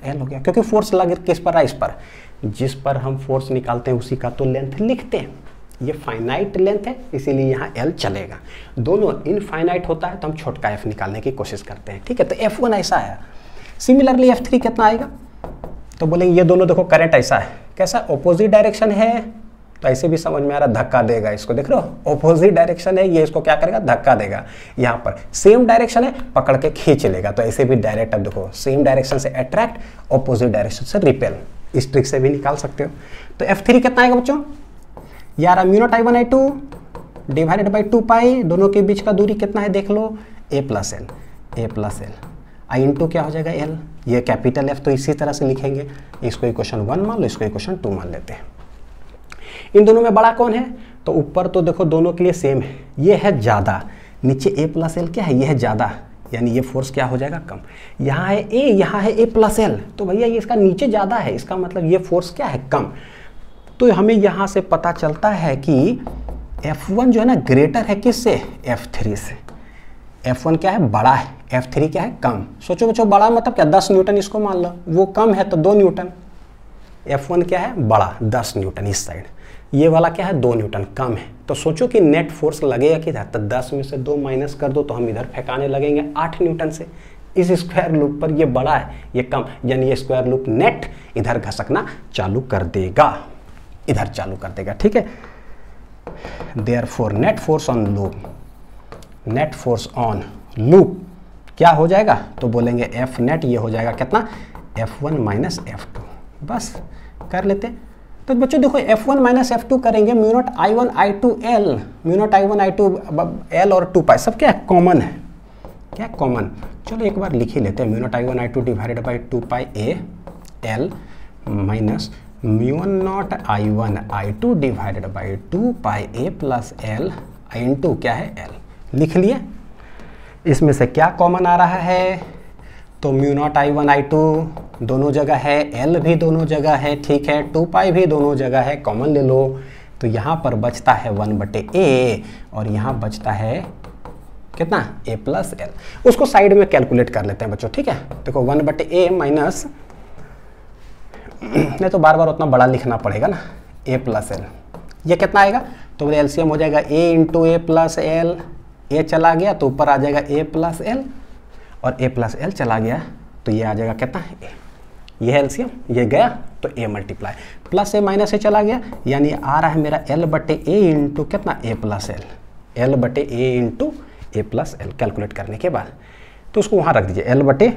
L हो गया, क्योंकि फोर्स लग किस पर है, इस पर, जिस पर हम फोर्स निकालते हैं उसी का तो लेंथ लिखते हैं। ये फाइनाइट लेंथ है इसीलिए यहाँ L चलेगा, दोनों इनफाइनाइट होता है तो हम छोटका f निकालने की कोशिश करते हैं, ठीक है। तो F1 ऐसा है, सिमिलरली F3 कितना आएगा, तो बोलेंगे ये दोनों देखो करंट ऐसा है, कैसा ऑपोजिट डायरेक्शन है, तो ऐसे भी समझ में आ रहा धक्का देगा इसको, देख रहे हो ऑपोजिट डायरेक्शन है, ये इसको क्या करेगा धक्का देगा। यहाँ पर सेम डायरेक्शन है, पकड़ के खींच लेगा, तो ऐसे भी डायरेक्ट, अब देखो सेम डायरेक्शन से अट्रैक्ट, ऑपोजिट डायरेक्शन से रिपेल, इस ट्रिक से भी निकाल सकते हो। तो F3 कितना आएगा बच्चों, यार mu naught I1 I2 divided by 2 पाई, दोनों के बीच का दूरी कितना है देख लो A plus L, I into क्या हो जाएगा L, ये कैपिटल F तो इसी तरह से लिखेंगे, इसको इक्वेशन 1 मान लो, इसको इक्वेशन 2 मान लेते हैं। इन दोनों में बड़ा कौन है, तो ऊपर तो देखो दोनों के लिए सेम है, ये है ज़्यादा, नीचे A प्लस L क्या है, ये है ज़्यादा, यानी ये फोर्स क्या हो जाएगा कम। यहाँ है A, यहाँ है A प्लस L, तो भैया ये इसका नीचे ज़्यादा है, इसका मतलब ये फोर्स क्या है कम। तो हमें यहाँ से पता चलता है कि F1 जो है ना ग्रेटर है किससे, F3 से। F1 क्या है बड़ा है, F3 क्या है कम। सोचो बच्चों बड़ा मतलब क्या 10 न्यूटन इसको मान लो, वो कम है तो 2 न्यूटन। F1 क्या है बड़ा 10 न्यूटन इस साइड, ये वाला क्या है 2 न्यूटन कम है। तो सोचो कि नेट फोर्स लगेगा किधर, तो 10 में से 2 माइनस कर दो तो हम इधर फेंकाने लगेंगे 8 न्यूटन से। इस स्क्वायर लूप पर ये बड़ा है ये कम, यानी ये स्क्वायर लूप नेट इधर घसकना चालू कर देगा, इधर चालू कर देगा, ठीक है। Therefore net force on loop, net force on loop क्या हो जाएगा, तो बोलेंगे F नेट ये हो जाएगा कितना F1 माइनस F2, बस कर लेते। तो बच्चों देखो F1 माइनस F2 करेंगे, mu naught I1 I2 L, mu naught I1 I2 L और 2 पाई सब क्या है कॉमन है, क्या कॉमन। चलो एक बार लिख ही लेते हैं, mu naught I1 I2 divided by 2 pi A L minus mu naught I1 I2 divided by 2 pi A plus L into क्या है L, लिख लिए। इसमें से क्या कॉमन आ रहा है, तो म्यू नॉट I1 I2 दोनों जगह है, L भी दोनों जगह है, ठीक है, 2 पाई भी दोनों जगह है, कॉमन ले लो। तो यहाँ पर बचता है 1/A और यहाँ बचता है कितना A प्लस L। उसको साइड में कैलकुलेट कर लेते हैं बच्चों, ठीक है। देखो 1/A माइनस, नहीं तो बार बार उतना बड़ा लिखना पड़ेगा ना, A प्लस L, ये कितना आएगा, तो एलसीएम हो जाएगा A into A plus L, A चला गया तो ऊपर आ जाएगा A प्लस L और A प्लस L चला गया तो ये आ जाएगा कितना A, ये है एलसीएम, ये गया तो A multiply plus A minus A चला गया, यानी आ रहा है मेरा L/A इंटू कितना A plus L, L/A into A plus L calculate करने के बाद। तो उसको वहाँ रख दीजिए L/A,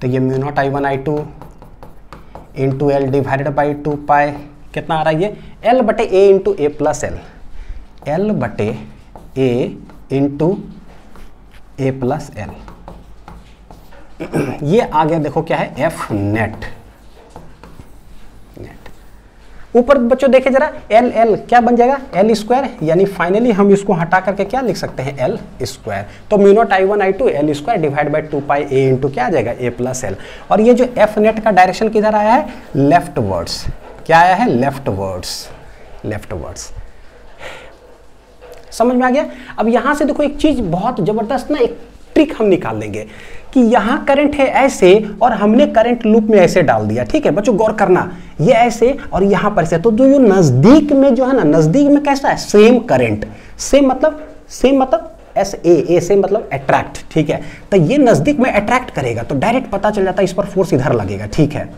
तो ये mu naught I1 I2 into L divided by 2 पाई कितना आ रहा है ये L/A into A plus L, L/A into A plus L। ये आ गया देखो क्या है F नेट, ऊपर बच्चों देखे जरा L क्या बन जाएगा L स्क्वायर, यानी फाइनली हम इसको हटा करके क्या लिख सकते हैं L स्क्वायर। तो mu naught I1 I2 L square divide by 2 pi A into क्या आ जाएगा A प्लस L। और ये जो F नेट का डायरेक्शन किधर आया है लेफ्ट वर्ड्स, क्या आया है लेफ्ट वर्ड्स, लेफ्ट वर्ड्स। समझ में आ गया। अब यहां से देखो एक चीज बहुत जबरदस्त ना, एक ट्रिक हम निकाल लेंगे कि यहाँ करंट है ऐसे और हमने करंट लूप में ऐसे डाल दिया, ठीक है बच्चों गौर करना, ये ऐसे और यहाँ पर से, तो जो नजदीक में जो है ना, नजदीक में कैसा है सेम करंट, सेम मतलब SA से मतलब अट्रैक्ट, ठीक है। तो ये नजदीक में अट्रैक्ट करेगा तो डायरेक्ट पता चल जाता है इस पर फोर्स इधर लगेगा, ठीक है।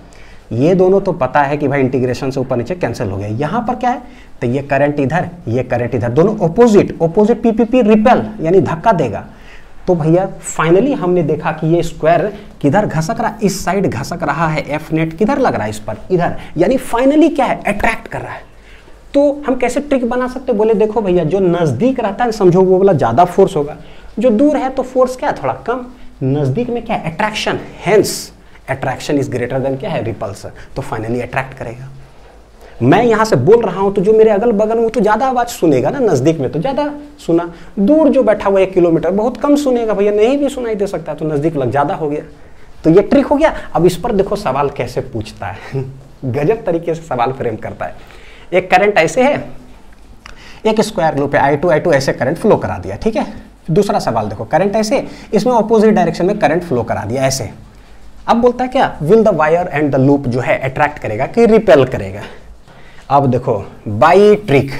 ये दोनों तो पता है कि भाई इंटीग्रेशन से ऊपर नीचे कैंसिल हो गया। यहाँ पर क्या है, तो ये करंट इधर, ये करंट इधर, दोनों ऑपोजिट, ऑपोजिट पीपीपी रिपेल यानी धक्का देगा। तो भैया फाइनली हमने देखा कि ये स्क्वायर किधर घसक रहा है, इस साइड घसक रहा है, एफ नेट किधर लग रहा है, इस पर, इधर, यानी फाइनली क्या है, अट्रैक्ट कर रहा है। तो हम कैसे ट्रिक बना सकते, बोले देखो भैया जो नजदीक रहता है समझो वो वाला ज्यादा फोर्स होगा, जो दूर है तो फोर्स क्या है, थोड़ा कम, नजदीक में क्या है, attraction, hence attraction is greater than क्या है, रिपल्सन, तो फाइनली अट्रैक्ट करेगा। मैं यहां से बोल रहा हूं तो जो मेरे अगल बगल में वो तो ज्यादा आवाज सुनेगा ना, नजदीक में तो ज्यादा सुना, दूर जो बैठा हुआ 1 किलोमीटर बहुत कम सुनेगा भैया, नहीं भी सुनाई दे सकता, तो नजदीक लग ज्यादा हो गया। तो ये ट्रिक हो गया। अब इस पर देखो सवाल कैसे पूछता है गजब तरीके से सवाल फ्रेम करता है। एक करंट ऐसे है, एक स्क्वायर लूप है, I2 ऐसे करंट फ्लो करा दिया, ठीक है। दूसरा सवाल देखो, करंट ऐसे, इसमें ऑपोजिट डायरेक्शन में करंट फ्लो करा दिया ऐसे। अब बोलता है क्या, will the wire and the loop जो है अट्रैक्ट करेगा कि रिपेल करेगा। अब देखो बाई ट्रिक,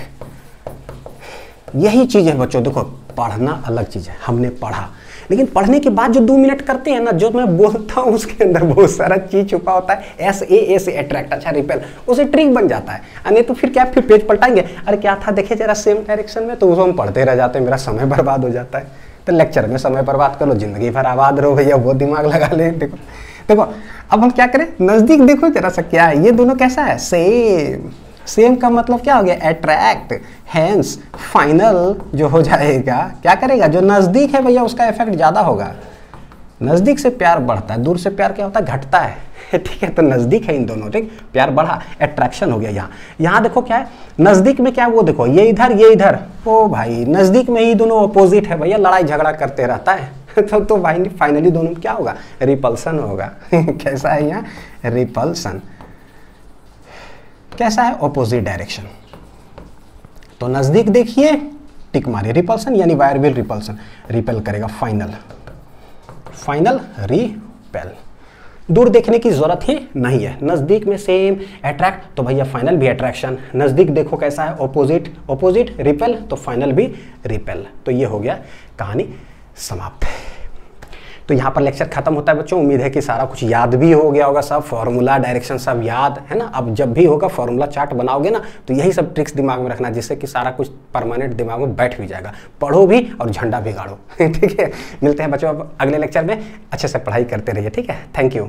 यही चीज है बच्चों, देखो पढ़ना अलग चीज है, हमने पढ़ा, लेकिन पढ़ने के बाद जो 2 मिनट करते हैं ना, जो मैं बोलता हूँ उसके अंदर बहुत सारा चीज छुपा होता है। ए से अट्रैक्ट, अच्छा रिपेल, उसे ट्रिक बन जाता है। नहीं तो फिर क्या, फिर पेज पलटाएंगे, अरे क्या था देखे जरा सेम डायरेक्शन में, तो उसको हम पढ़ते रह जाते हैं, मेरा समय बर्बाद हो जाता है। तो लेक्चर में समय बर्बाद करो, जिंदगी भर आबाद रहो भैया, वो दिमाग लगा ले। देखो देखो अब हम क्या करें, नजदीक देखो जरा सा क्या है, ये दोनों कैसा है, सेम। सेम का मतलब क्या हो गया, अट्रैक्ट, हेंस फाइनल जो हो जाएगा क्या करेगा, जो नजदीक है भैया उसका इफेक्ट ज्यादा होगा। नजदीक से प्यार बढ़ता है, दूर से प्यार क्या होता है, घटता है ठीक है। तो नजदीक है इन दोनों, ठीक, प्यार बढ़ा, अट्रैक्शन हो गया। यहाँ देखो क्या है, नजदीक में क्या है, वो देखो ये इधर ये इधर, ओ भाई नजदीक में ही दोनों अपोजिट है भैया, लड़ाई झगड़ा करते रहता है तो भाई फाइनली दोनों में क्या होगा, रिपल्सन होगा कैसा है यहाँ, रिपल्सन कैसा है, ऑपोजिट डायरेक्शन। तो नजदीक देखिए टिक मारिए, रिपल्सन यानी वायर विल रिपल्सन, रिपेल करेगा, फाइनल फाइनल रिपेल। दूर देखने की जरूरत ही नहीं है, नजदीक में सेम अट्रैक्ट, तो भैया फाइनल भी अट्रैक्शन। नजदीक देखो कैसा है, ऑपोजिट ऑपोजिट रिपेल, तो फाइनल भी रिपेल। तो ये हो गया कहानी समाप्त। तो यहाँ पर लेक्चर खत्म होता है बच्चों। उम्मीद है कि सारा कुछ याद भी हो गया होगा, सब फॉर्मूला डायरेक्शन सब याद है ना। अब जब भी होगा फॉर्मूला चार्ट बनाओगे ना, तो यही सब ट्रिक्स दिमाग में रखना, जिससे कि सारा कुछ परमानेंट दिमाग में बैठ भी जाएगा। पढ़ो भी और झंडा भी गाड़ो ठीक है। मिलते हैं बच्चों अब अगले लेक्चर में, अच्छे से पढ़ाई करते रहिए, ठीक है। Thank you.